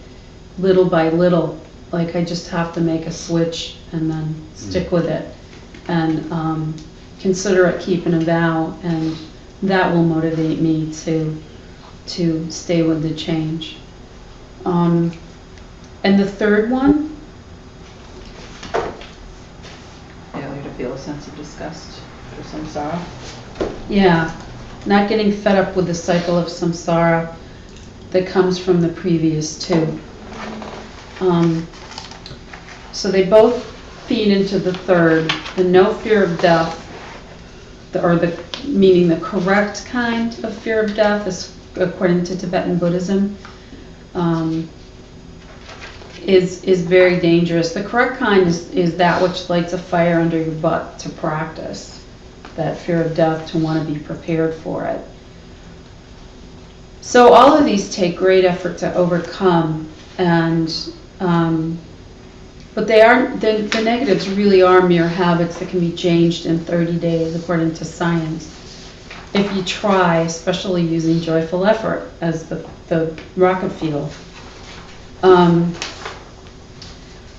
little by little. Like I just have to make a switch and then stick with it, and consider it keeping a vow, and that will motivate me to stay with the change. And the third one, Failure to feel a sense of disgust or samsara. yeah, not getting fed up with the cycle of samsara that comes from the previous two. So they both feed into the third, the no fear of death, meaning the correct kind of fear of death, is according to Tibetan Buddhism, is very dangerous. The correct kind is that which lights a fire under your butt to practice that fear of death, to want to be prepared for it. So all of these take great effort to overcome, and but the negatives really are mere habits that can be changed in 30 days according to science, if you try, especially using joyful effort as the rocket fuel.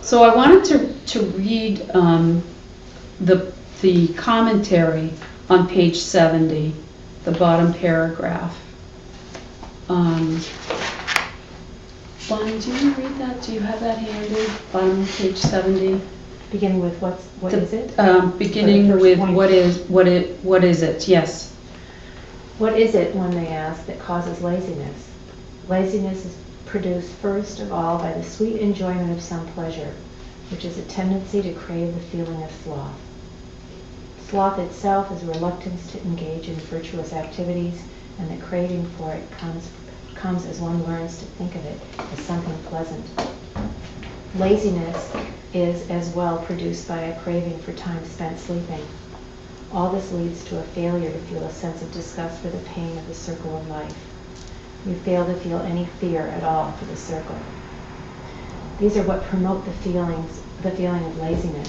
So I wanted to read the commentary on page 70, the bottom paragraph. Bonnie, do you want to read that? Do you have that handy? Bottom of page 70. Beginning with what is it? Beginning For the with first what is it? Yes. What is it, one may ask, that causes laziness? Laziness is produced first of all by the sweet enjoyment of some pleasure, which is a tendency to crave the feeling of sloth. Sloth itself is reluctance to engage in virtuous activities, and the craving for it comes as one learns to think of it as something pleasant. Laziness is as well produced by a craving for time spent sleeping. All this leads to a failure to feel a sense of disgust for the pain of the circle of life. You fail to feel any fear at all for the circle. These are what promote the feeling of laziness.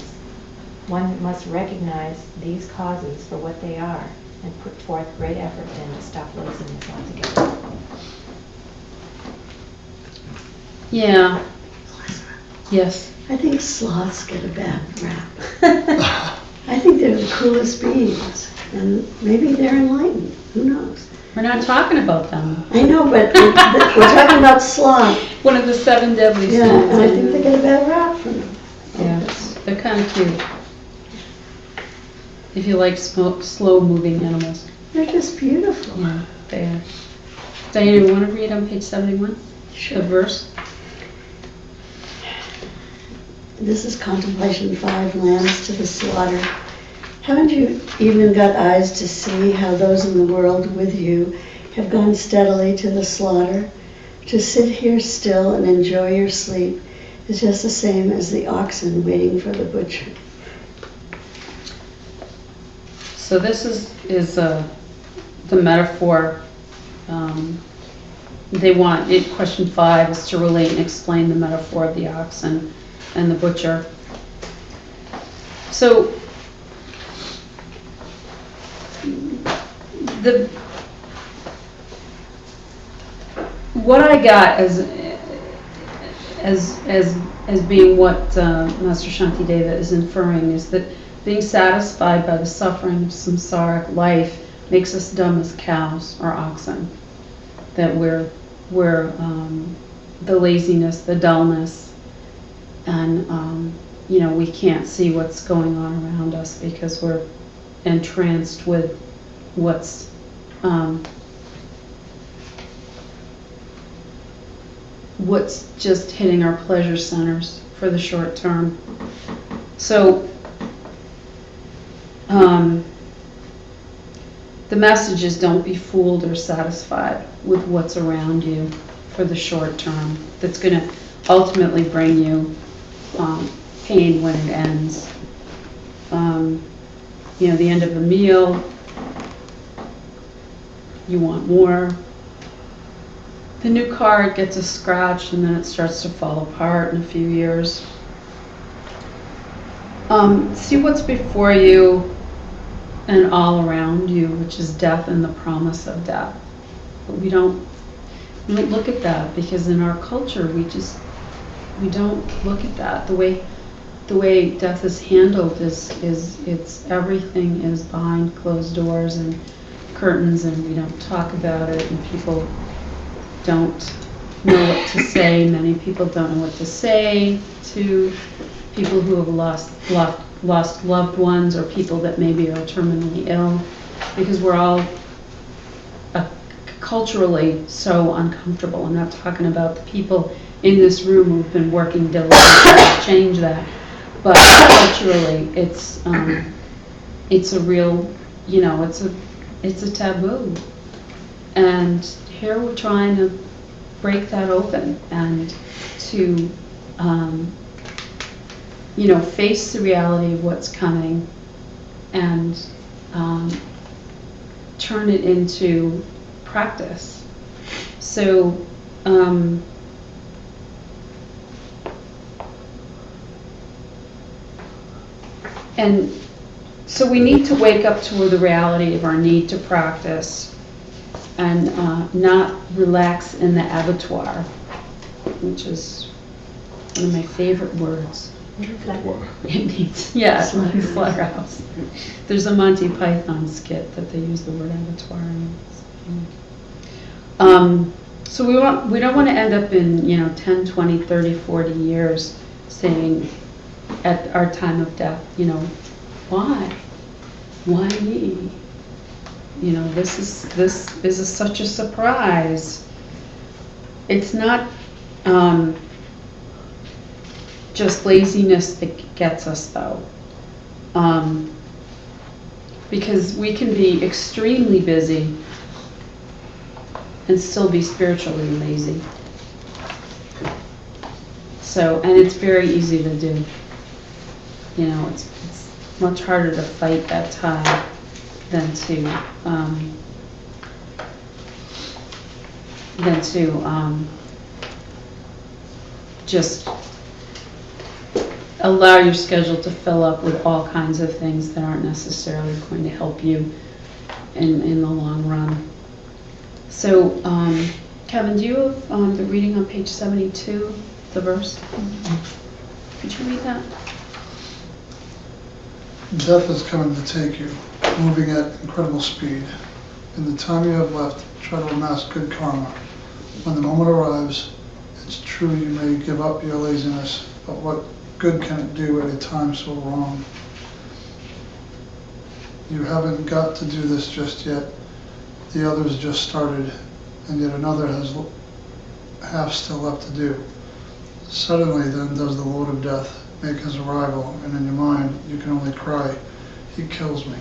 One must recognize these causes for what they are and put forth great effort then to stop laziness altogether. Yeah. Yes. I think sloths get a bad rap. I think they're the coolest beings, and maybe they're enlightened. Who knows? We're not talking about them. I know, but we're talking about sloth. One of the 7 deadly Yeah, sins. and I think they get a bad rap from them. Yeah, they're kind of cute. If you like slow-moving animals. They're just beautiful. Yeah, they are. Diana, you want to read on page 71? Sure. The verse? This is Contemplation 5, Lambs to the Slaughter. Haven't you even got eyes to see how those in the world with you have gone steadily to the slaughter? To sit here still and enjoy your sleep is just the same as the oxen waiting for the butcher. So this is the metaphor. They want, question 5 is to relate and explain the metaphor of the oxen and the butcher. So what I got as being what Master Shantideva is inferring is that being satisfied by the suffering of samsaric life makes us dumb as cows or oxen. That we're the laziness, the dullness, and we can't see what's going on around us because we're entranced with what's just hitting our pleasure centers for the short term. So the message is don't be fooled or satisfied with what's around you for the short term. That's going to ultimately bring you pain when it ends. The end of a meal, you want more. The new car gets a scratch and then it starts to fall apart in a few years. See what's before you and all around you, which is death and the promise of death. But we don't look at that because in our culture we don't look at that. The way death is handled is it's everything is behind closed doors and curtains, and we don't talk about it, and people don't know what to say. Many people don't know what to say to people who have lost loved ones or people that maybe are terminally ill, because we're all culturally so uncomfortable. I'm not talking about the people in this room who've been working diligently to change that, but culturally it's a real, it's a taboo. And here we're trying to break that open and to face the reality of what's coming and turn it into practice. So and so we need to wake up to the reality of our need to practice and not relax in the abattoir, which is one of my favorite words. It means, slaughterhouse. There's a Monty Python skit that they use the word abattoir in. So we don't want to end up in 10, 20, 30, 40 years saying at our time of death, why me? This is such a surprise. It's not just laziness that gets us, though, because we can be extremely busy and still be spiritually lazy. So, and it's very easy to do. It's much harder to fight that tide than to just allow your schedule to fill up with all kinds of things that aren't necessarily going to help you in the long run. So, Kevin, do you have the reading on page 72, the verse? Could you read that? Death is coming to take you, moving at incredible speed. In the time you have left, try to amass good karma. When the moment arrives, it's true you may give up your laziness, but what good can it do at a time so wrong? You haven't got to do this just yet. The others just started, and yet another has half still left to do. Suddenly then does the Lord of Death make his arrival, and in your mind you can only cry, He kills me.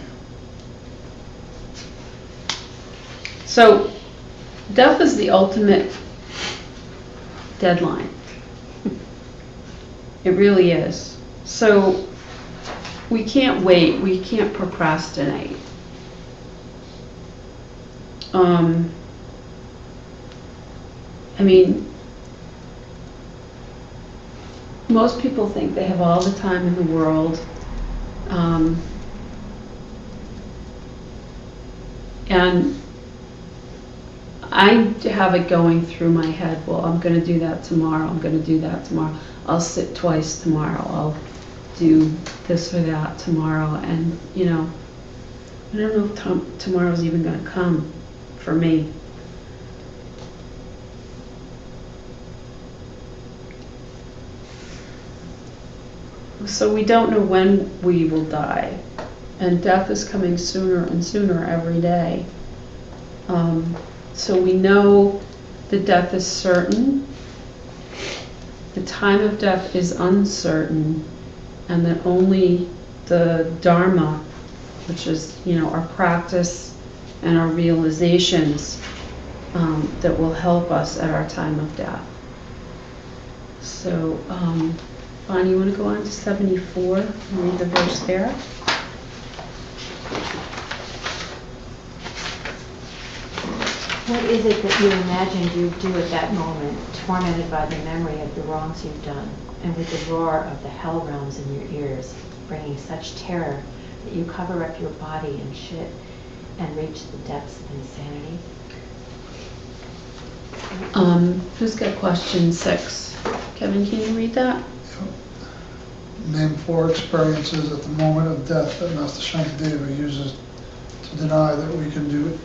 So, death is the ultimate deadline. It really is. So, we can't wait, we can't procrastinate. I mean, most people think they have all the time in the world. And I have it going through my head, well, I'm going to do that tomorrow, I'm going to do that tomorrow. I'll sit twice tomorrow, I'll do this or that tomorrow. And, you know, I don't know if tomorrow's even going to come for me. So we don't know when we will die. And death is coming sooner and sooner every day. So we know that death is certain, the time of death is uncertain, and that only the Dharma, which is, you know, our practice and our realizations, that will help us at our time of death. So, Bonnie, you want to go on to 74 and read the verse there? What is it that you imagined you'd do at that moment, tormented by the memory of the wrongs you've done, and with the roar of the hell realms in your ears, bringing such terror that you cover up your body in shit and reach the depths of insanity? Who's got question 6? Kevin, can you read that? Name 4 experiences at the moment of death that Master Shankadeva uses to deny that we can do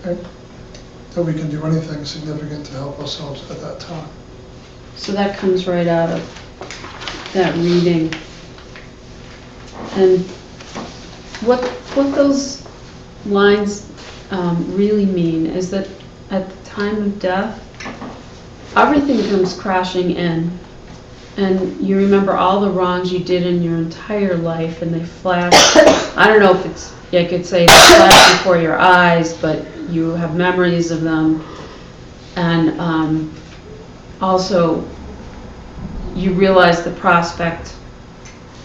anything significant to help ourselves at that time. So that comes right out of that reading. And what those lines really mean is that at the time of death, everything comes crashing in. And you remember all the wrongs you did in your entire life, and they flash. I don't know if it's, I could say they flash before your eyes, but you have memories of them. And also, you realize the prospect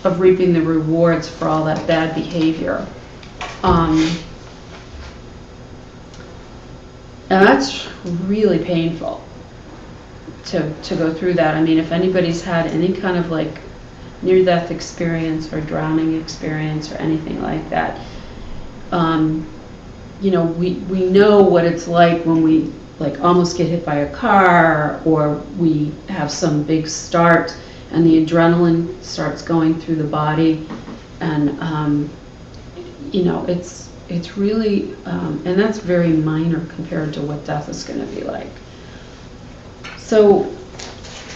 of reaping the rewards for all that bad behavior. And that's really painful to go through that. I mean, if anybody's had any kind of like near-death experience or drowning experience or anything like that, you know, we know what it's like when we like almost get hit by a car, or we have some big start and the adrenaline starts going through the body, and you know, it's really, and that's very minor compared to what death is going to be like. So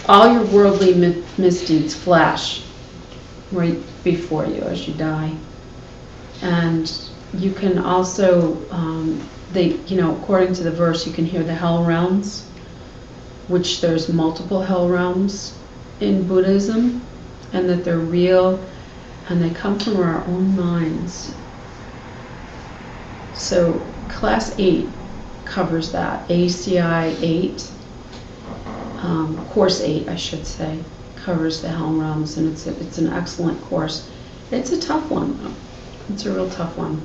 all your worldly misdeeds flash right before you as you die. And you can also, you know, according to the verse, you can hear the hell realms, which there's multiple hell realms in Buddhism, and that they're real, and they come from our own minds. So class 8 covers that. ACI 8, course 8, I should say, covers the hell realms, and it's an excellent course. It's a tough one, though. It's a real tough one.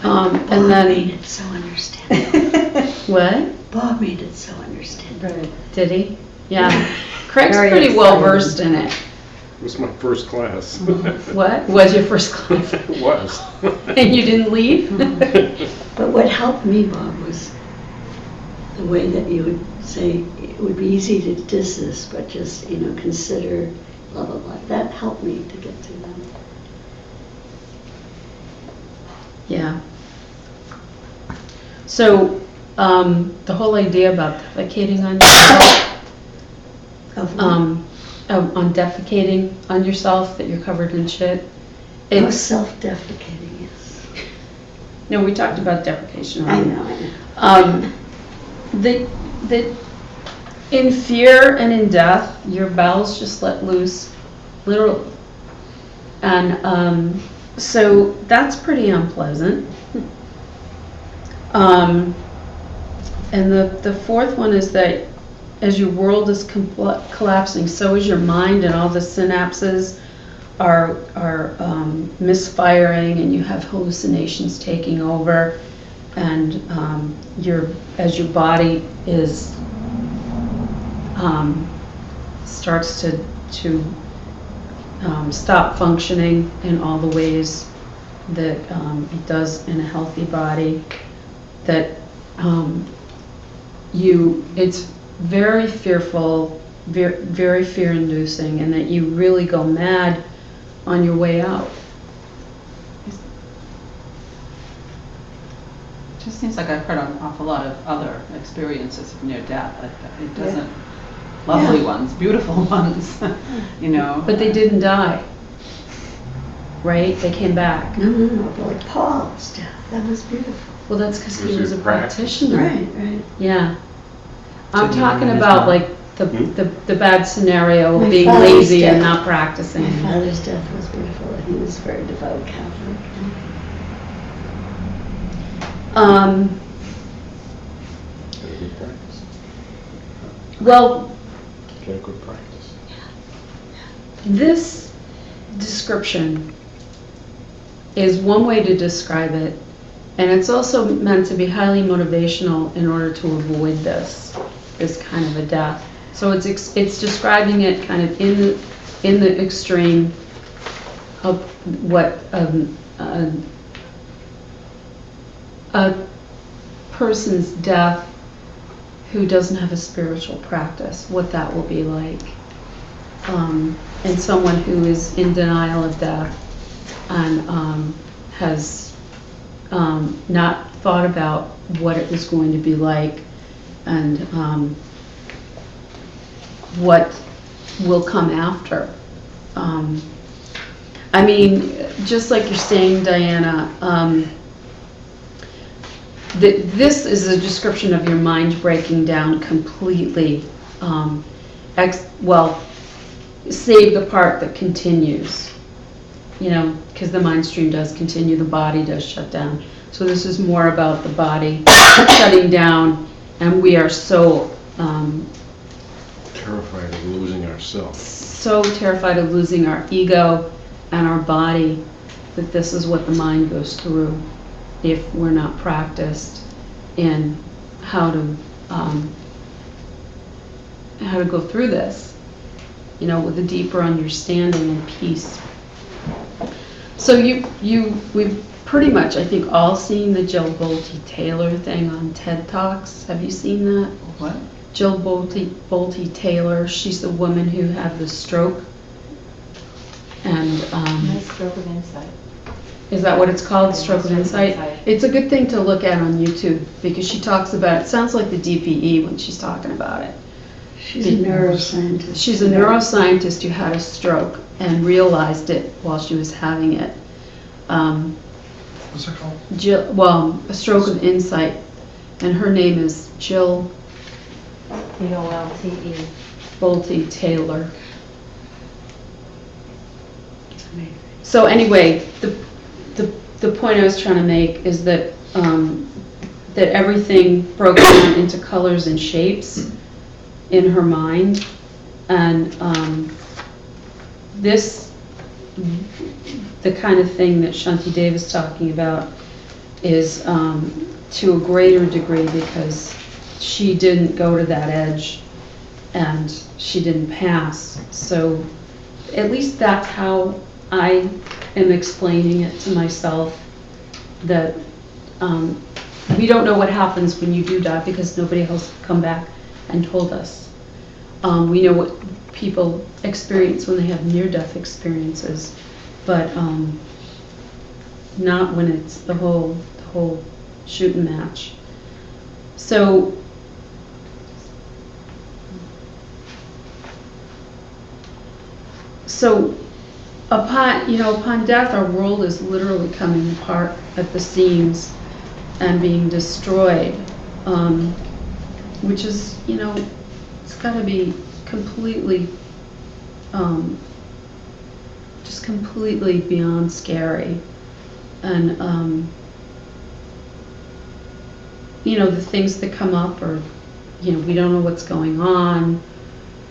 Bob And then, made it so understandable. what? Bob made it so understandable. Did he? Yeah. Craig's Very pretty well exciting. versed in it. It was my first class. What? Was your first class? It was. And you didn't leave? But what helped me, Bob, was the way that you would say it would be easy to diss this, but just, you know, consider blah, blah, blah. That helped me to get to them. Yeah. So, the whole idea about defecating on yourself, on defecating on yourself, that you're covered in shit. Oh, It's, self-defecating, yes. no, we talked about defecation I earlier. know, I know. The in fear and in death, your bowels just let loose, literally. And So that's pretty unpleasant. And the fourth one is that as your world is collapsing, so is your mind, and all the synapses are misfiring, and you have hallucinations taking over, and as your body is starts to stop functioning in all the ways that it does in a healthy body, that it's very fearful, very, very fear-inducing, and that you really go mad on your way out. It just seems like I've heard an awful lot of other experiences of near death. It doesn't, lovely ones, beautiful ones, you know. But they didn't die, right? They came back. No, but like Paul's death, that was beautiful. Well, that's because he Was was it a practice? practitioner. Right. Yeah. So I'm do you talking mean about it's like the bad scenario My of being father's lazy and death. not practicing. My father's death was beautiful. He was very devout Catholic. Get a good practice. Well, Get a good practice. this description is one way to describe it, and it's also meant to be highly motivational in order to avoid this kind of a death. So it's describing it kind of in the extreme of what a person's death who doesn't have a spiritual practice, what that will be like. And someone who is in denial of death and has not thought about what it was going to be like, and what will come after. I mean, just like you're saying, Diana, this is a description of your mind breaking down completely. Save the part that continues, because the mind stream does continue, the body does shut down. So this is more about the body shutting down, and we are so Terrified of losing ourselves. so terrified of losing our ego and our body that this is what the mind goes through if we're not practiced in how to go through this, with a deeper understanding and peace. So we've pretty much, I think, all seen the Jill Bolte Taylor thing on TED Talks. Have you seen that? What? Jill Bolte Taylor, she's the woman who had the stroke. And Nice stroke of insight. is that what it's called, stroke of Stroke of insight? insight. It's a good thing to look at on YouTube because she talks about it. Sounds like the DPE when she's talking about it. She's a neuroscientist. She's a neuroscientist who had a stroke and realized it while she was having it. What's it called? A stroke of insight, and her name is Jill BOLTE. Bolte Taylor. So anyway, the point I was trying to make is that that everything broke down into colors and shapes in her mind, and the kind of thing that Shanti Dev is talking about is to a greater degree because she didn't go to that edge and she didn't pass. So at least that's how I am explaining it to myself, that we don't know what happens when you do die because nobody else come back and told us. We know what people experience when they have near-death experiences, but not when it's the whole shooting match. So upon death, our world is literally coming apart at the seams and being destroyed, which is, it's got to be completely, just completely beyond scary. and, the things that come up are, we don't know what's going on.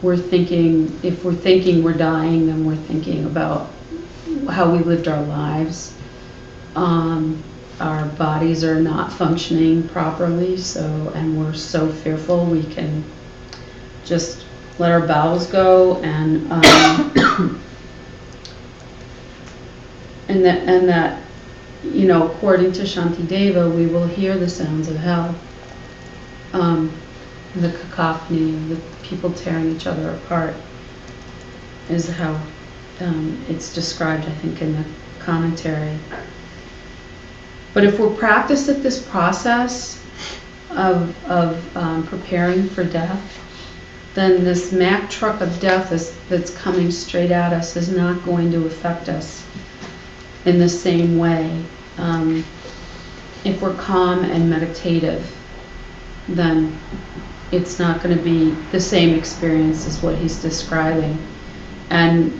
We're thinking, if we're thinking we're dying, then we're thinking about how we lived our lives. Our bodies are not functioning properly, and we're so fearful we can just let our bowels go, and that according to Shantideva, we will hear the sounds of hell, the cacophony of the people tearing each other apart is how it's described, I think, in the commentary. But if we're practiced at this process of preparing for death, then this Mack truck of death that's coming straight at us is not going to affect us in the same way. If we're calm and meditative, then it's not going to be the same experience as what he's describing. And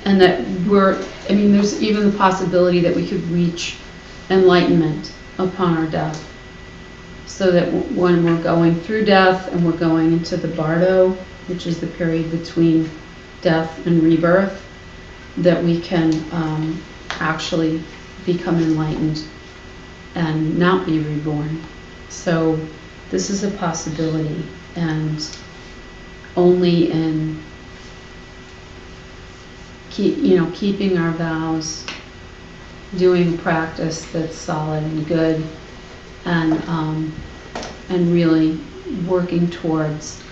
and that there's even the possibility that we could reach enlightenment upon our death. So that when we're going through death and we're going into the bardo, which is the period between death and rebirth, that we can actually become enlightened and not be reborn. So this is a possibility, and only in keeping our vows, doing practice that's solid and good, and really working towards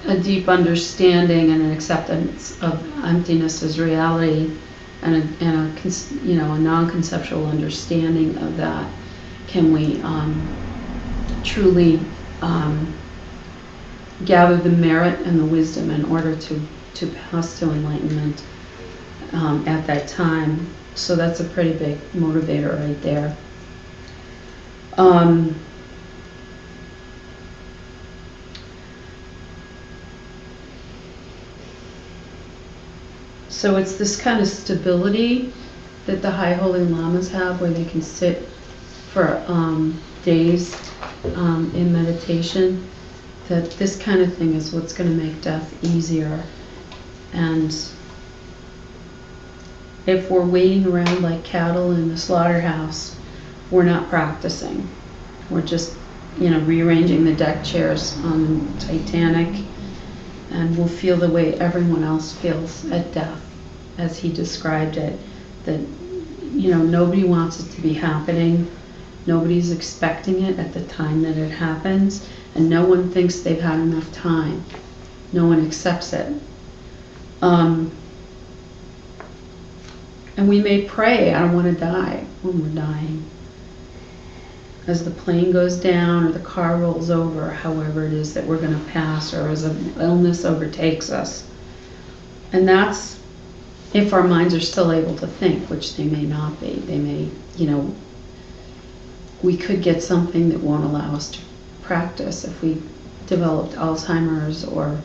a deep understanding and an acceptance of emptiness as reality, and a non-conceptual understanding of that, can we truly gather the merit and the wisdom in order to pass to enlightenment at that time. So that's a pretty big motivator right there. So it's this kind of stability that the high holy lamas have, where they can sit for days in meditation. That this kind of thing is what's going to make death easier. And if we're waiting around like cattle in the slaughterhouse, we're not practicing. We're just, rearranging the deck chairs on Titanic, and we'll feel the way everyone else feels at death, as he described it. That, nobody wants it to be happening. Nobody's expecting it at the time that it happens, and no one thinks they've had enough time. No one accepts it. And we may pray, I don't want to die, when we're dying. As the plane goes down or the car rolls over, however it is that we're going to pass, or as an illness overtakes us. And that's if our minds are still able to think, which they may not be. They may, we could get something that won't allow us to practice. If we developed Alzheimer's or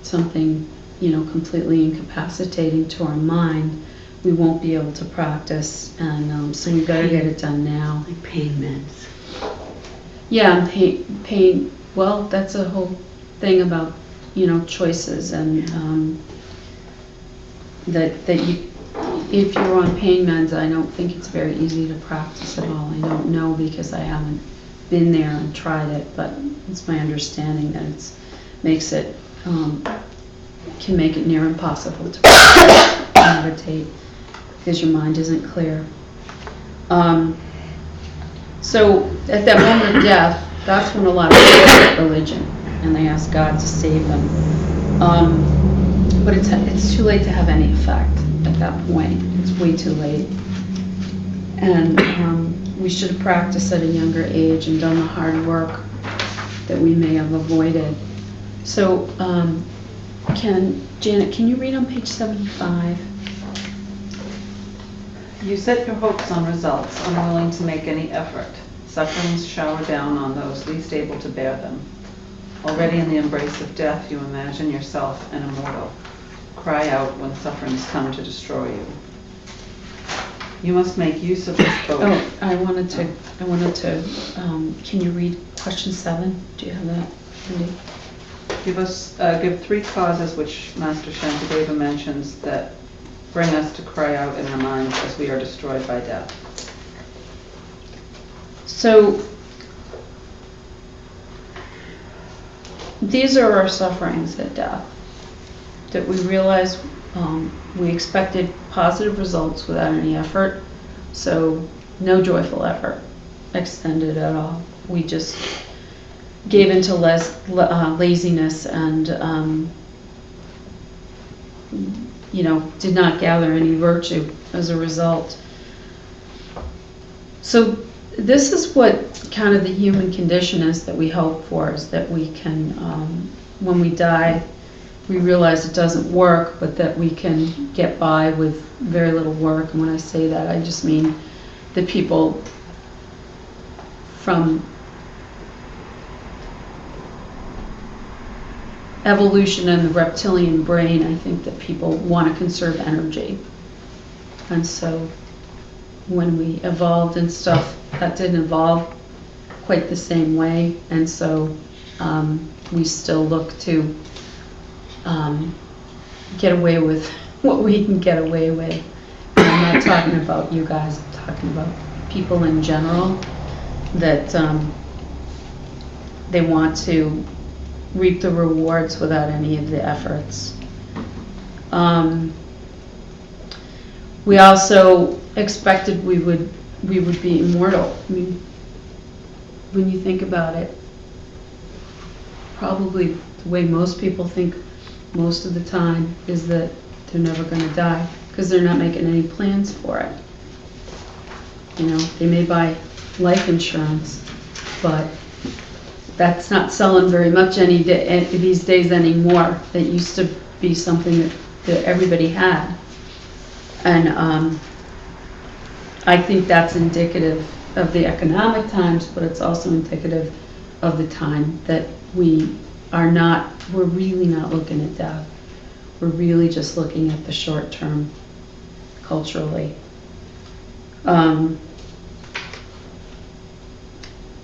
something, completely incapacitating to our mind, we won't be able to practice, and so we better get it done now. Like pain meds. Yeah, and pain. Well, that's a whole thing about choices, and that you, if you're on pain meds, I don't think it's very easy to practice at all. I don't know, because I haven't been there and tried it, but it's my understanding that makes it can make it near impossible to meditate, because your mind isn't clear. So at that moment of death, that's when a lot of people get religion, and they ask God to save them. But it's too late to have any effect at that point. It's way too late. And we should have practiced at a younger age and done the hard work that we may have avoided. So, Janet, can you read on page 75? You set your hopes on results, unwilling to make any effort. Sufferings shower down on those least able to bear them. Already in the embrace of death, you imagine yourself an immortal. Cry out when sufferings come to destroy you. You must make use of this boat. Oh, I wanted to, can you read question 7? Do you have that, Cindy? Give 3 causes which Master Shantideva mentions that bring us to cry out in our minds as we are destroyed by death. So, these are our sufferings at death, that we realize we expected positive results without any effort, so no joyful effort extended at all. We just gave into laziness and, did not gather any virtue as a result. So this is what kind of the human condition is that we hope for, is that we can, when we die, we realize it doesn't work, but that we can get by with very little work. And when I say that, I just mean the people from evolution and the reptilian brain, I think that people want to conserve energy. And so when we evolved and stuff, that didn't evolve quite the same way. And so we still look to get away with what we can get away with. And I'm not talking about you guys, I'm talking about people in general, that they want to reap the rewards without any of the efforts. We also expected we would be immortal. I mean, when you think about it, probably the way most people think most of the time is that they're never going to die because they're not making any plans for it. They may buy life insurance, but that's not selling very much these days anymore. That used to be something that everybody had. And I think that's indicative of the economic times, but it's also indicative of the time that we're really not looking at death. We're really just looking at the short term culturally.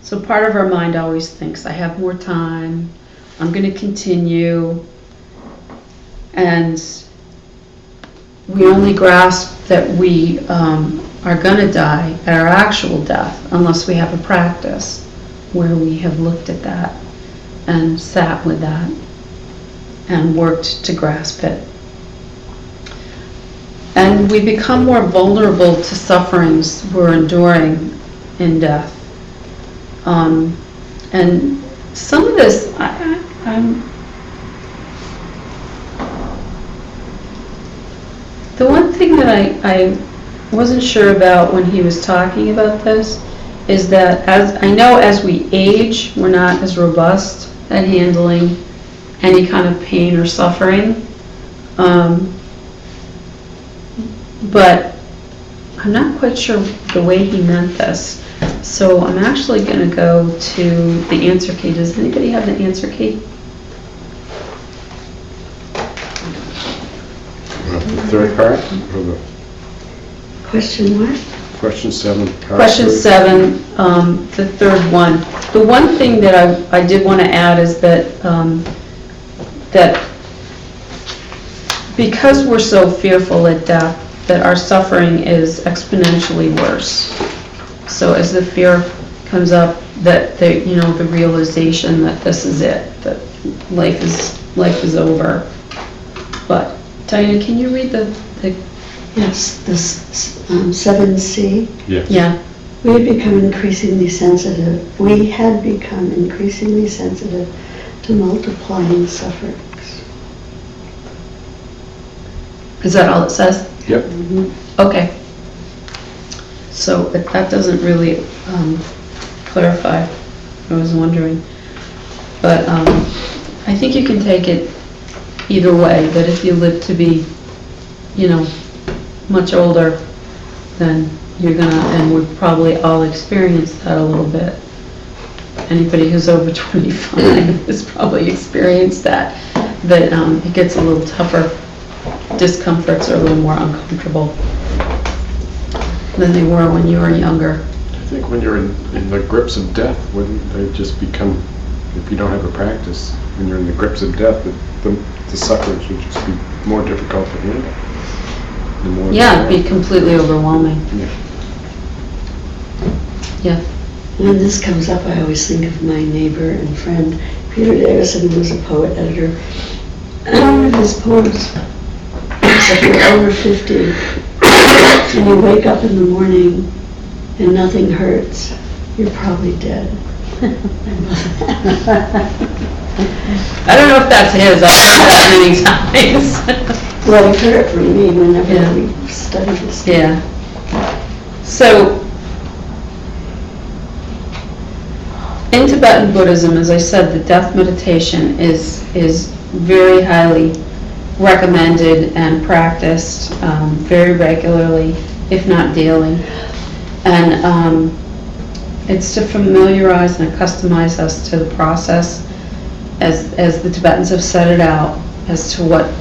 So part of our mind always thinks, I have more time, I'm going to continue, and we only grasp that we are going to die at our actual death unless we have a practice where we have looked at that and sat with that and worked to grasp it. And we become more vulnerable to sufferings we're enduring in death. And some of this, the one thing that I wasn't sure about when he was talking about this is that as we age, we're not as robust at handling any kind of pain or suffering. But I'm not quite sure the way he meant this. So I'm actually going to go to the answer key. Does anybody have the answer key? The third part? Or the Question what? question 7? Question 7, the third one. The one thing that I did want to add is that that because we're so fearful at death, that our suffering is exponentially worse. So as the fear comes up, that the realization that this is it, that life is over. But Diana, can you read the Yes, this 7C. Yes. yeah. We had become increasingly sensitive to multiplying sufferings. Is that all it says? Yep. Okay. So that doesn't really clarify. I was wondering. But I think you can take it either way, that if you live to be, much older, then you're gonna, and we've probably all experienced that a little bit. anybody who's over 25 has probably experienced that, it gets a little tougher. Discomforts are a little more uncomfortable than they were when you were younger. I think when you're in the grips of death, wouldn't they just become, if you don't have a practice, when you're in the grips of death, the sufferings would just be more difficult to handle? The more Yeah, it'd be completely overwhelming. Yeah. Yeah. When this comes up, I always think of my neighbor and friend, Peter Davison, who was a poet editor. And one of his poems, if you're over 50 and you wake up in the morning and nothing hurts, you're probably dead. I don't know if that's his, I've heard that many times. Well, I've heard it from me whenever Yeah. we study this. Yeah. So, in Tibetan Buddhism, as I said, the death meditation is very highly recommended and practiced very regularly, if not daily. And it's to familiarize and customize us to the process, as the Tibetans have set it out, as to what,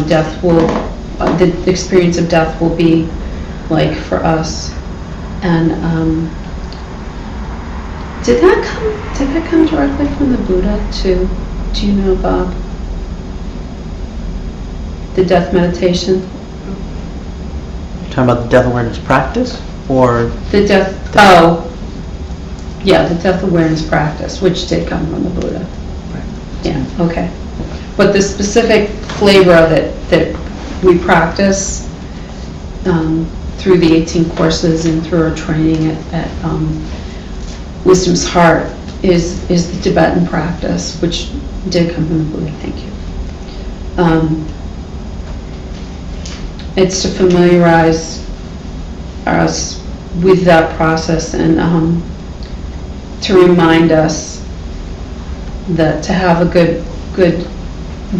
death will, the experience of death will be like for us. And did that come directly from the Buddha too? Do you know, Bob? The death meditation? You're talking about the death awareness practice, or The death awareness practice, which did come from the Buddha. Yeah, okay. But the specific flavor of it that we practice through the 18 courses and through our training at Wisdom's Heart is the Tibetan practice, which did come from the Buddha. Thank you. It's to familiarize us with that process and to remind us that to have a good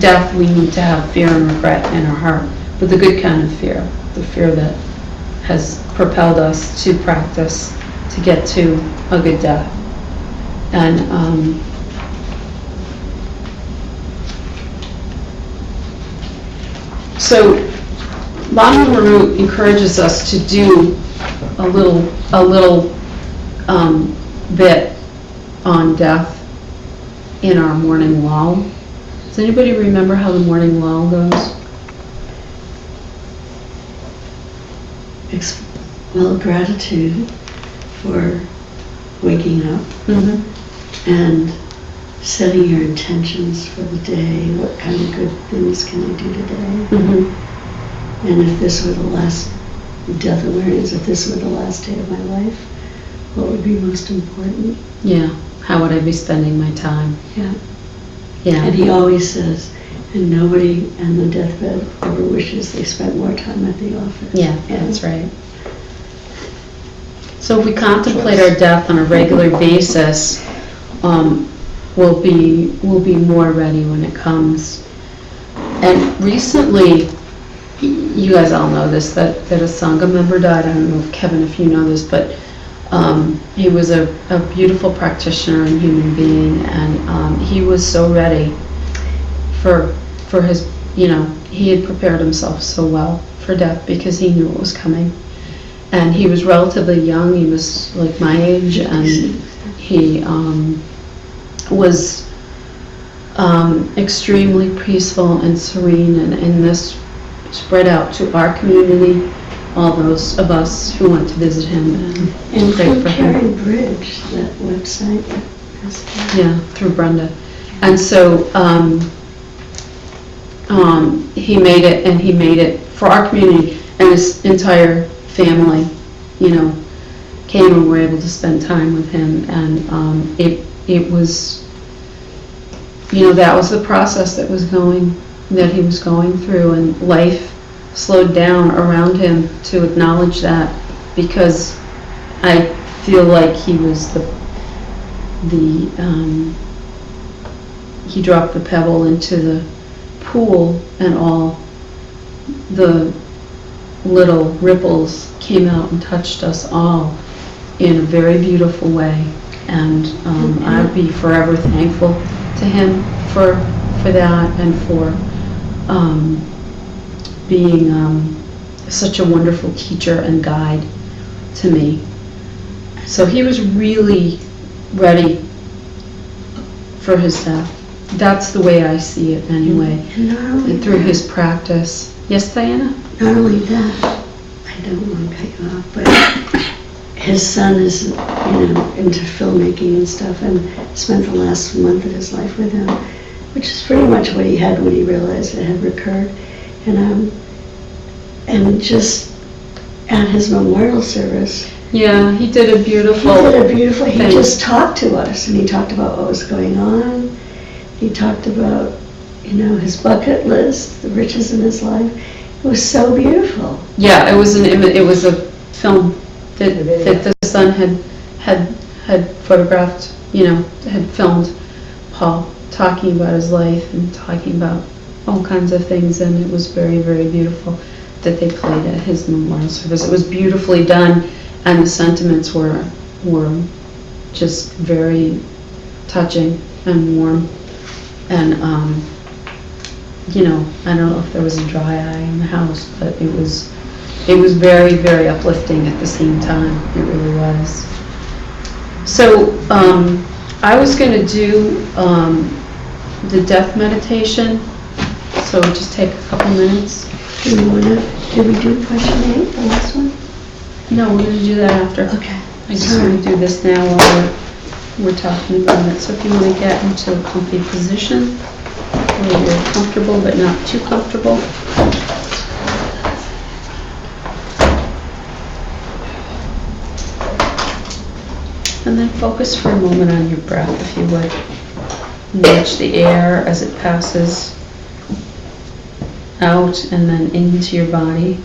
death, we need to have fear and regret in our heart, but the good kind of fear, the fear that has propelled us to practice to get to a good death. And so Lama Maru encourages us to do a little bit on death in our morning lull. Does anybody remember how the morning lull goes? Well, gratitude for waking up and setting your intentions for the day. What kind of good things can I do today? And if this were the last death awareness, if this were the last day of my life, what would be most important? Yeah. How would I be spending my time? Yeah. Yeah. And he always says, and nobody on the deathbed ever wishes they spent more time at the office. Yeah, that's right. So if we contemplate our death on a regular basis, we'll be more ready when it comes. And recently, you guys all know this, that a Sangha member died. I don't know if Kevin, if you know this, but he was a beautiful practitioner and human being, and he was so ready for his, he had prepared himself so well for death because he knew it was coming. And he was relatively young, he was like my age, and he was extremely peaceful and serene, and this spread out to our community, all those of us who went to visit him and pray through for him. Caring Bridge, that website. Yeah, through Brenda. And so he made it for our community, and his entire family, came and were able to spend time with him, and it was, that was the process that he was going through, and life slowed down around him to acknowledge that, because I feel like he was he dropped the pebble into the pool, and all the little ripples came out and touched us all in a very beautiful way. And I'd be forever thankful to him for that, and for being such a wonderful teacher and guide to me. So he was really ready for his death. That's the way I see it anyway, And not only and through that, his practice. Yes, Diana? not only that, I don't want to cut you off, but his son is, into filmmaking and stuff, and spent the last month of his life with him, which is pretty much what he had when he realized it had recurred. And just at his memorial service, Yeah, he did a beautiful he thing. just talked to us, and he talked about what was going on. He talked about, his bucket list, the riches in his life. It was so beautiful. Yeah, it was a film that the son had photographed, had filmed Paul talking about his life and talking about all kinds of things, and it was very, very beautiful that they played at his memorial service. It was beautifully done, and the sentiments were just very touching and warm. And I don't know if there was a dry eye in the house, but it was very, very uplifting at the same time. It really was. So I was going to do the death meditation. So just take a couple minutes. Did we do question 8, the last one? No, we're going to do that after. Okay. I just want to do this now while we're talking about it. So if you want to get into a comfy position where you're comfortable but not too comfortable. And then focus for a moment on your breath, if you would. Watch the air as it passes out and then into your body.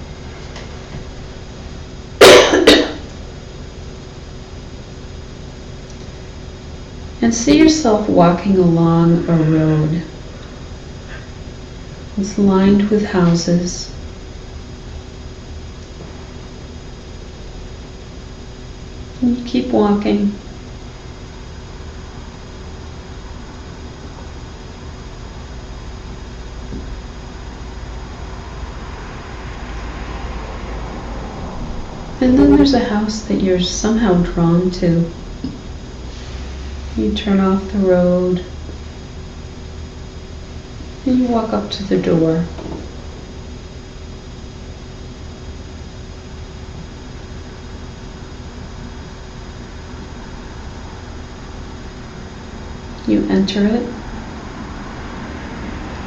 And see yourself walking along a road. It's lined with houses. And you keep walking. And then there's a house that you're somehow drawn to. You turn off the road and you walk up to the door. You enter it,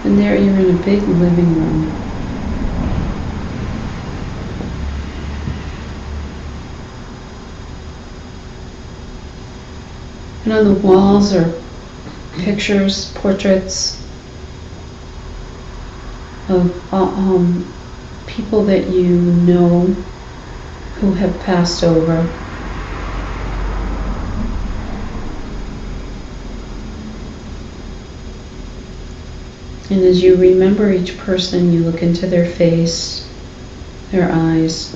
and there you're in a big living room. And on the walls are pictures, portraits of people that you know who have passed over. And as you remember each person, you look into their face, their eyes,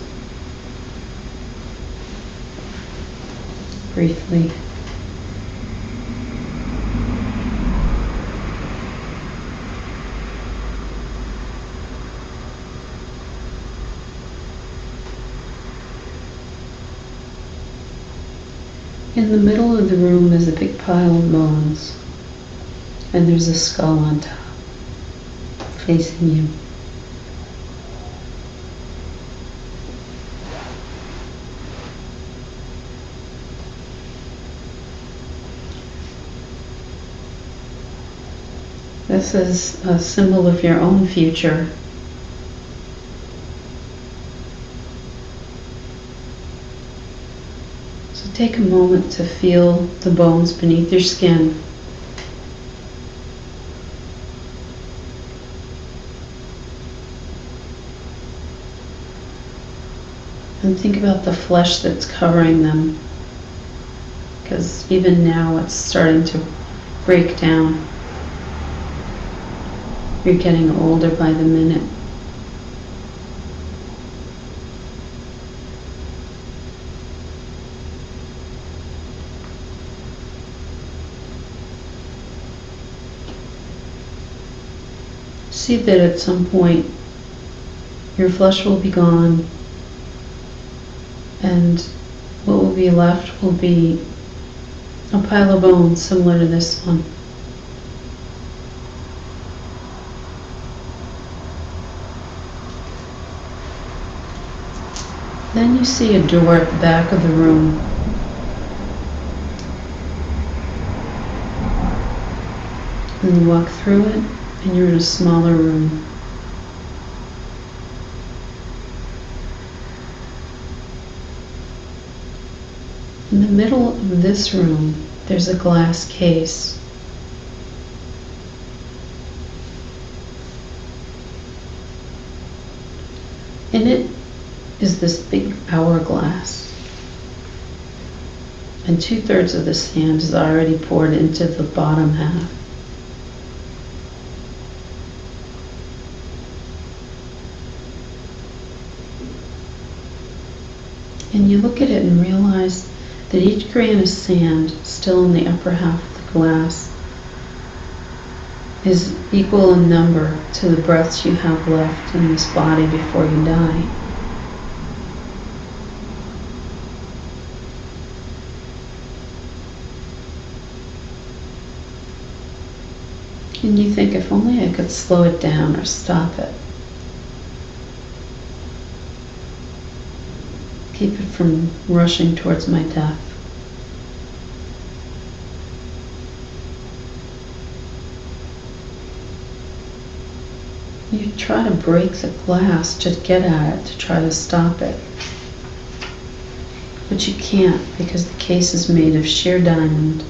briefly. In the middle of the room is a big pile of bones, and there's a skull on top, facing you. This is a symbol of your own future. So take a moment to feel the bones beneath your skin. And think about the flesh that's covering them, because even now it's starting to break down. You're getting older by the minute. See that at some point your flesh will be gone, and what will be left will be a pile of bones similar to this one. Then you see a door at the back of the room. And you walk through it, and you're in a smaller room. In the middle of this room, there's a glass case. In it is this big hourglass. And 2/3 of the sand is already poured into the bottom half. And you look at it and realize that each grain of sand still in the upper half of the glass is equal in number to the breaths you have left in this body before you die. And you think, if only I could slow it down or stop it. Keep it from rushing towards my death. You try to break the glass to get at it, to try to stop it. But you can't, because the case is made of sheer diamond.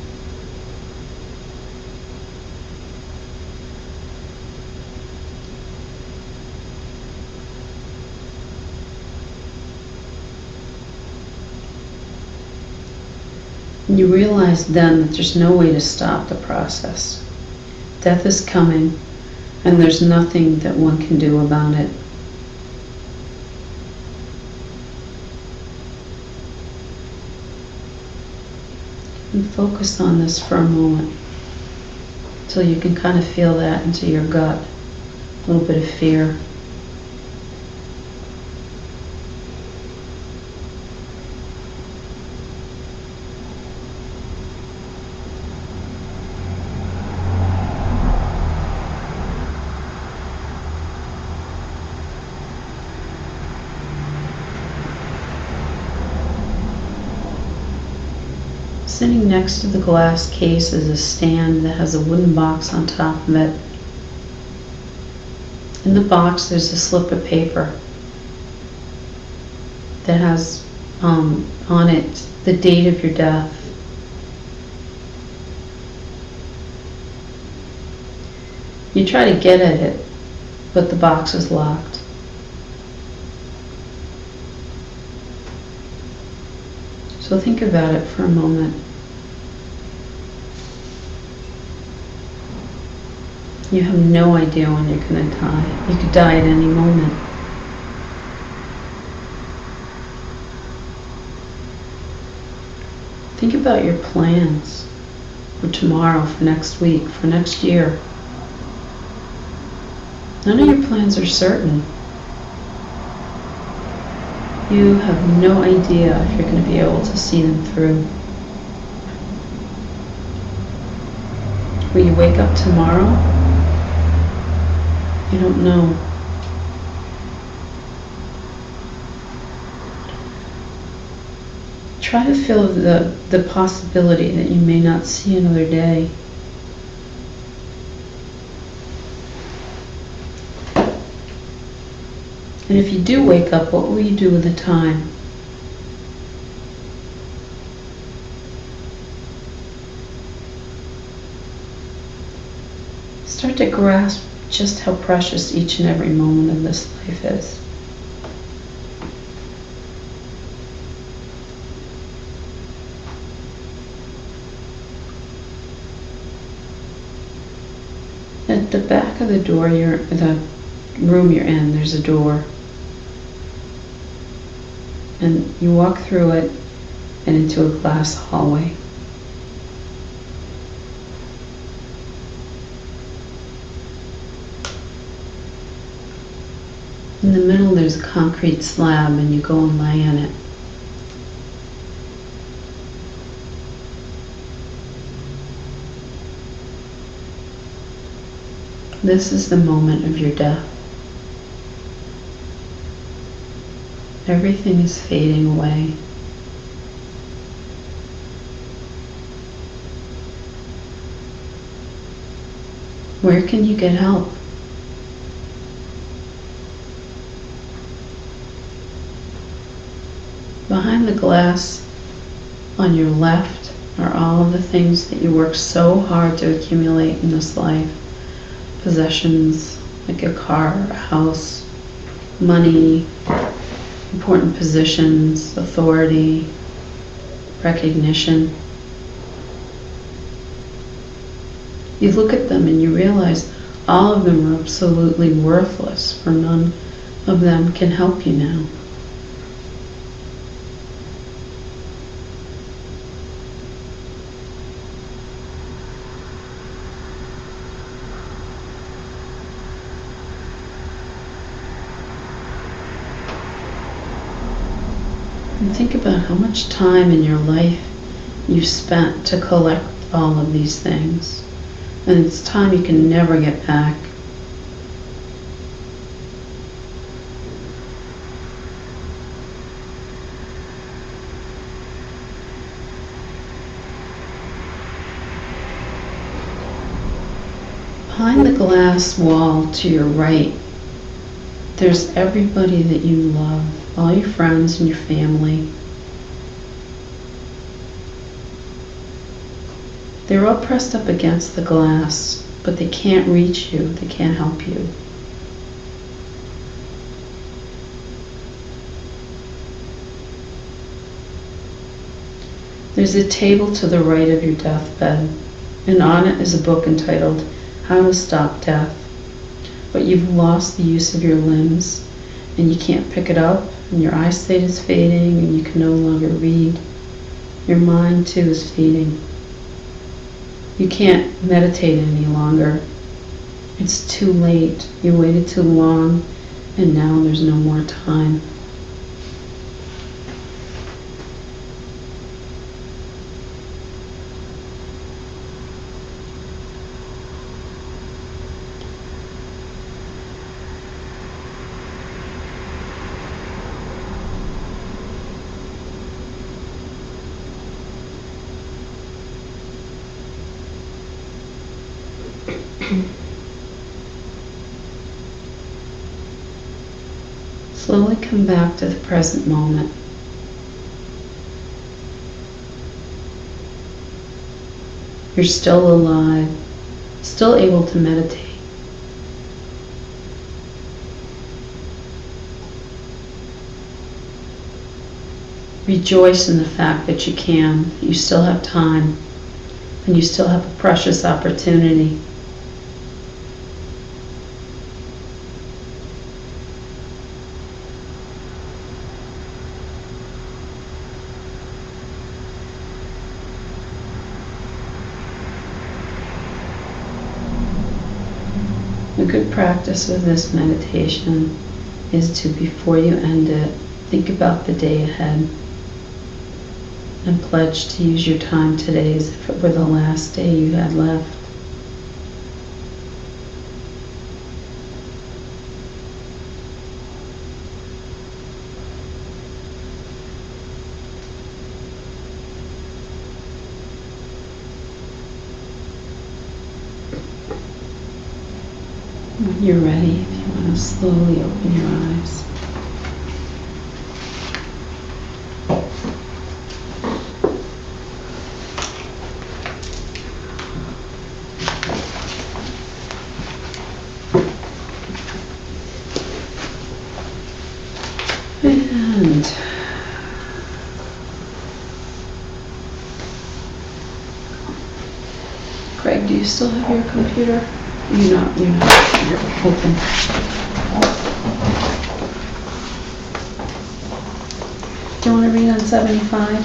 And you realize then that there's no way to stop the process. Death is coming, and there's nothing that one can do about it. And focus on this for a moment, so you can kind of feel that into your gut, a little bit of fear. Sitting next to the glass case is a stand that has a wooden box on top of it. In the box there's a slip of paper that has on it the date of your death. You try to get at it, but the box is locked. So think about it for a moment. You have no idea when you're going to die. You could die at any moment. Think about your plans for tomorrow, for next week, for next year. None of your plans are certain. You have no idea if you're going to be able to see them through. Will you wake up tomorrow? You don't know. Try to feel the possibility that you may not see another day. And if you do wake up, what will you do with the time? Start to grasp just how precious each and every moment of this life is. At the back of the door, the room you're in, there's a door. And you walk through it and into a glass hallway. In the middle, there's a concrete slab, and you go and lay in it. This is the moment of your death. Everything is fading away. Where can you get help? Behind the glass on your left are all of the things that you worked so hard to accumulate in this life. Possessions like a car, a house, money, important positions, authority, recognition. You look at them and you realize all of them are absolutely worthless, for none of them can help you now. And think about how much time in your life you've spent to collect all of these things. And it's time you can never get back. Behind the glass wall to your right, there's everybody that you love, all your friends and your family. They're all pressed up against the glass, but they can't reach you, they can't help you. There's a table to the right of your deathbed, and on it is a book entitled How to Stop Death. But you've lost the use of your limbs, and you can't pick it up, and your eyesight is fading, and you can no longer read. Your mind too is fading. You can't meditate any longer. It's too late. You waited too long, and now there's no more time. Slowly come back to the present moment. You're still alive, still able to meditate. Rejoice in the fact that you can, that you still have time, and you still have a precious opportunity. A good practice of this meditation is to, before you end it, think about the day ahead and pledge to use your time today as if it were the last day you had left. When you're ready, if you want to slowly open your eyes. And Craig, do you still have your computer? You're not open. Do you want to read on 75?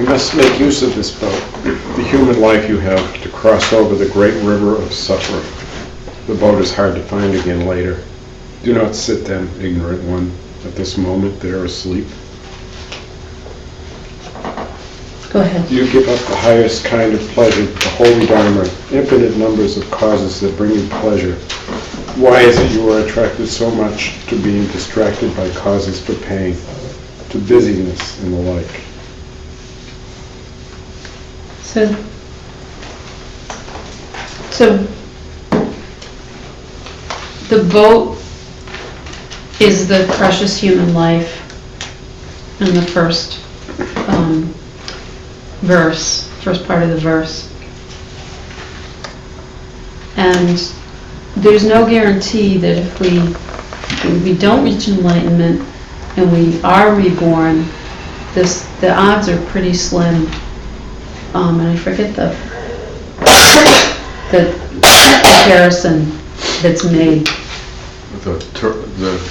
must make use of this boat, the human life you have, to cross over the great river of suffering. The boat is hard to find again later. Do not sit then, ignorant one, at this moment there asleep. Go ahead. You give up the highest kind of pleasure, the holy Dharma, infinite numbers of causes that bring you pleasure. Why is it you are attracted so much to being distracted by causes for pain, to busyness and the like? So the boat is the precious human life in the first first part of the verse. And there's no guarantee that if we don't reach enlightenment and we are reborn, the odds are pretty slim. And I forget the comparison that's made. The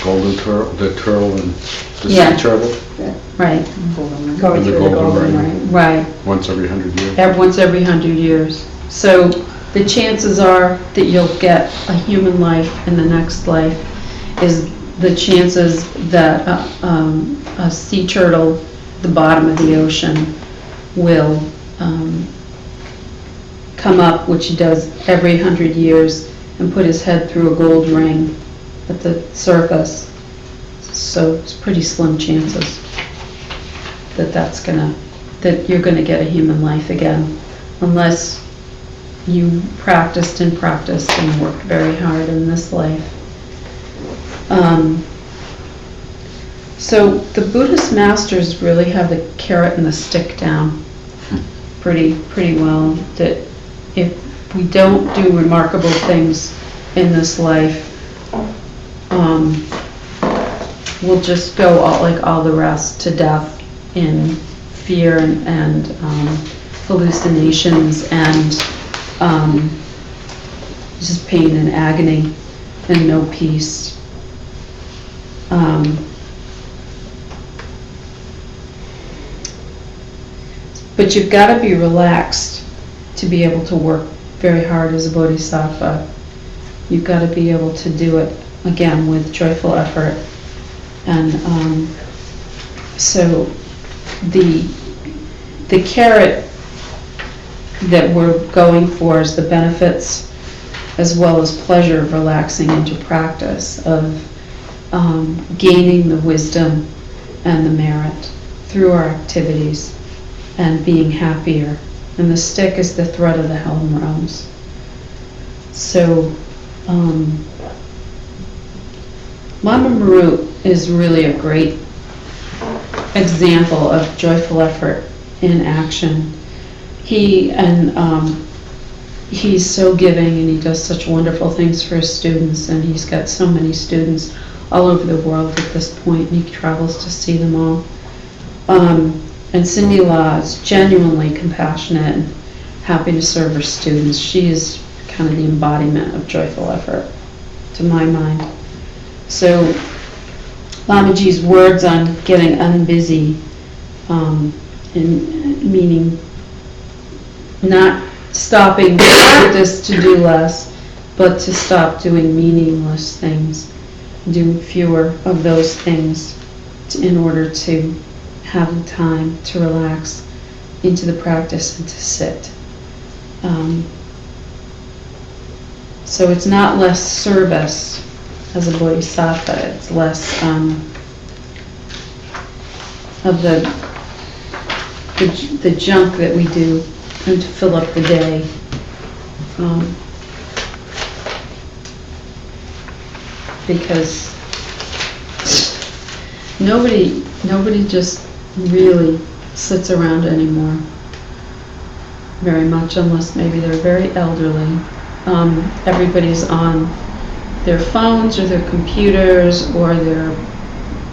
golden turtle, the turtle and the Yeah. sea turtle, Right, Going And the through the golden golden ring. ring. right. once every 100 years. Once every 100 years. So the chances are that you'll get a human life in the next life is the chances that a sea turtle at the bottom of the ocean will come up, which he does every 100 years, and put his head through a gold ring at the circus. So it's pretty slim chances that you're gonna get a human life again, unless you practiced and worked very hard in this life. So the Buddhist masters really have the carrot and the stick down pretty well, that if we don't do remarkable things in this life, we'll just go all the rest to death in fear and hallucinations and just pain and agony and no peace. But you've got to be relaxed to be able to work very hard as a bodhisattva. You've got to be able to do it, again, with joyful effort. And so the carrot that we're going for is the benefits as well as pleasure of relaxing into practice, of gaining the wisdom and the merit through our activities and being happier. And the stick is the thread of the Helm realms. So Lama Marut is really a great example of joyful effort in action. He's so giving, and he does such wonderful things for his students, and he's got so many students all over the world at this point, and he travels to see them all. And Cindy Law is genuinely compassionate and happy to serve her students. She is kind of the embodiment of joyful effort, to my mind. So Lamaji's words on getting unbusy, meaning not stopping practice to do less, but to stop doing meaningless things, do fewer of those things in order to have the time to relax into the practice and to sit. So it's not less service as a bodhisattva, it's less of the junk that we do and to fill up the day. Because nobody just really sits around anymore very much, unless maybe they're very elderly. Everybody's on their phones or their computers, or they're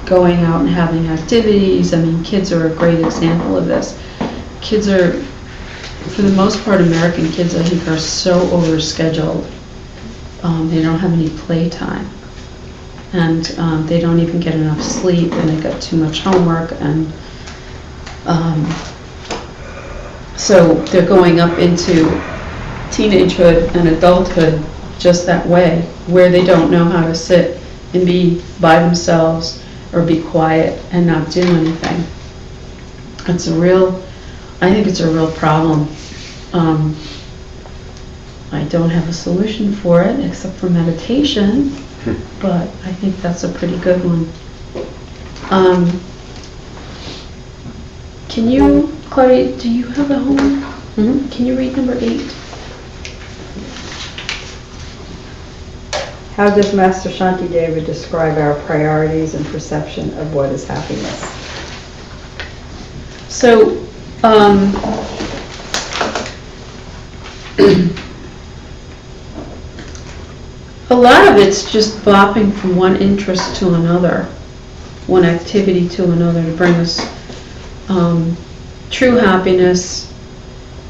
going out and having activities. I mean, kids are a great example of this. Kids are, for the most part, American kids, I think, are so overscheduled. They don't have any playtime. And they don't even get enough sleep, and they got too much homework, and So they're going up into teenagehood and adulthood just that way, where they don't know how to sit and be by themselves or be quiet and not do anything. I think it's a real problem. I don't have a solution for it except for meditation, but I think that's a pretty good one. Can you, Claudia, do you have a homework? Mhm. Can you read number 8? How does Master Shanti Deva describe our priorities and perception of what is happiness? So, a lot of it's just bopping from one interest to another, one activity to another to bring us true happiness,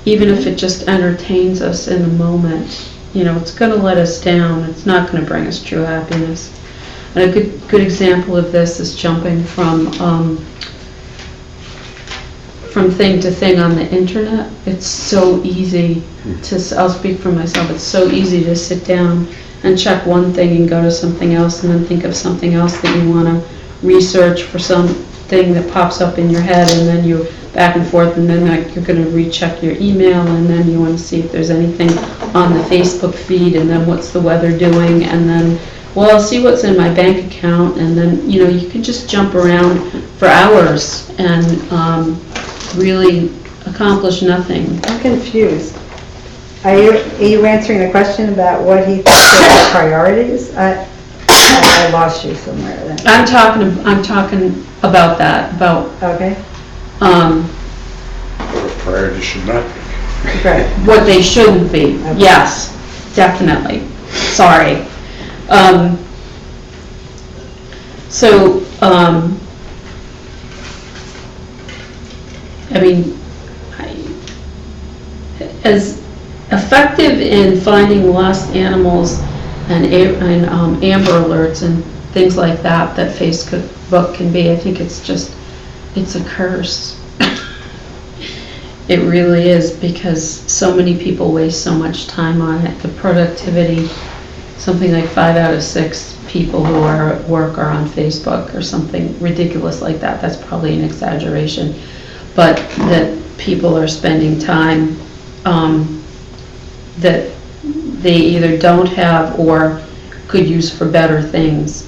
even if it just entertains us in the moment. You know, it's going to let us down. It's not going to bring us true happiness. And a good example of this is jumping from thing to thing on the internet. It's so easy to, I'll speak for myself, it's so easy to sit down and check one thing and go to something else and then think of something else that you want to research for something that pops up in your head, and then you back and forth, and then you're going to recheck your email, and then you want to see if there's anything on the Facebook feed, and then what's the weather doing, and then, well, I'll see what's in my bank account, and then, you know, you can just jump around for hours and really accomplish nothing. I'm confused. Are you answering the question about what he thinks are the priorities? I lost you somewhere then. I'm talking about that, about Okay, What priority should not be. great. what they shouldn't be. Okay. Yes, definitely. Sorry. I mean, as effective in finding lost animals and Amber Alerts and things like that Facebook can be, I think it's a curse. It really is, because so many people waste so much time on it. The productivity, something like 5 out of 6 people who are at work are on Facebook or something ridiculous like that. That's probably an exaggeration. But that people are spending time that they either don't have or could use for better things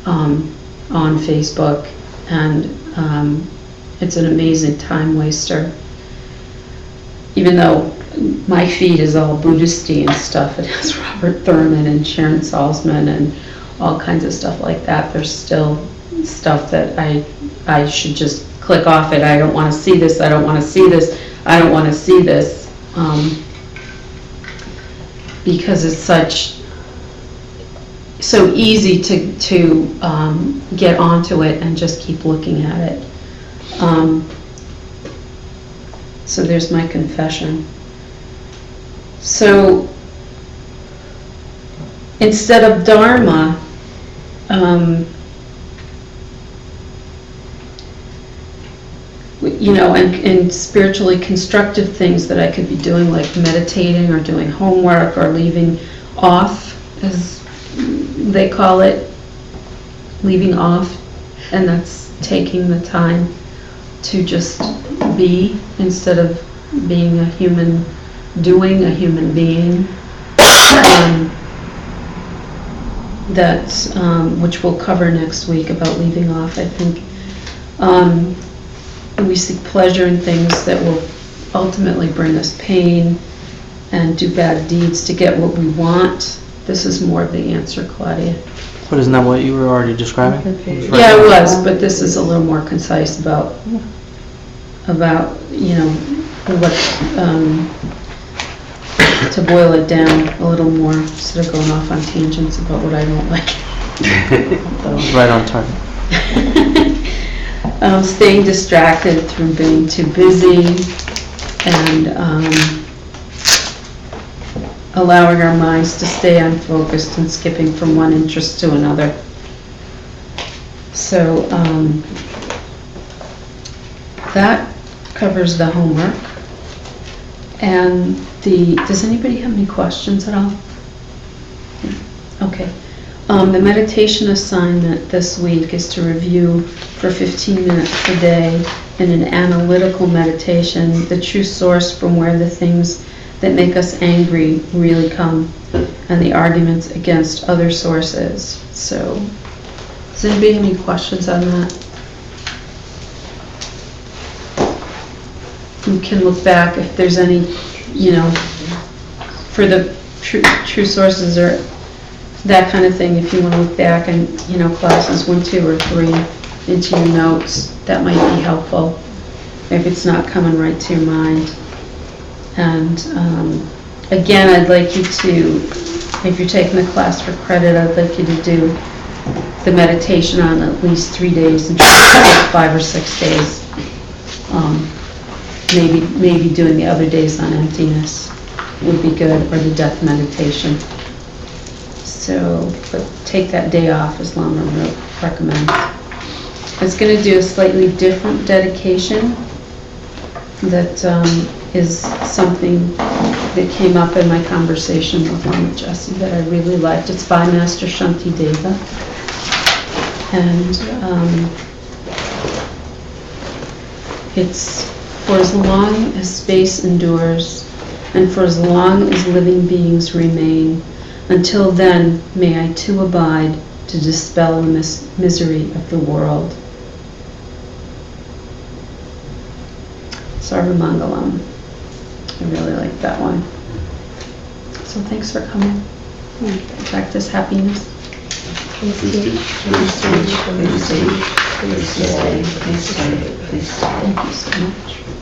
on Facebook, and it's an amazing time waster. Even though my feed is all Buddhist-y and stuff, it has Robert Thurman and Sharon Salzman and all kinds of stuff like that, there's still stuff that I should just click off it. I don't want to see this, I don't want to see this, I don't want to see this, because it's so easy to get onto it and just keep looking at it. So there's my confession. So instead of Dharma, you know, and spiritually constructive things that I could be doing, like meditating or doing homework or leaving off, as they call it, leaving off, and that's taking the time to just be instead of being a human being. That's which we'll cover next week, about leaving off, I think. We seek pleasure in things that will ultimately bring us pain and do bad deeds to get what we want. This is more of the answer, Claudia. But isn't that what you were already describing? Yeah, it was, but this is a little more concise about you know, what, to boil it down a little more, instead of going off on tangents about what I don't like. That was right on target. Staying distracted through being too busy, and allowing our minds to stay unfocused and skipping from one interest to another. So that covers the homework. And does anybody have any questions at all? Okay. The meditation assignment this week is to review for 15 minutes per day in an analytical meditation the true source from where the things that make us angry really come and the arguments against other sources. So, does anybody have any questions on that? You can look back if there's any, for the true sources or that kind of thing, if you want to look back and, classes 1, 2, or 3 into your notes, that might be helpful if it's not coming right to your mind. And again, I'd like you to, if you're taking the class for credit, I'd like you to do the meditation on at least 3 days and 5 or 6 days. Maybe doing the other days on emptiness would be good, or the death meditation. So, but take that day off as Lama recommends. I was going to do a slightly different dedication that is something that came up in my conversation with Lama Jesse that I really liked. It's by Master Shantideva. And it's for as long as space endures and for as long as living beings remain. Until then, may I too abide to dispel the misery of the world. Sarvamangalam. I really like that one. So thanks for coming. Practice happiness. Please stay. Please stay. Please stay. Please stay. Please stay. Please stay. Thank you so much.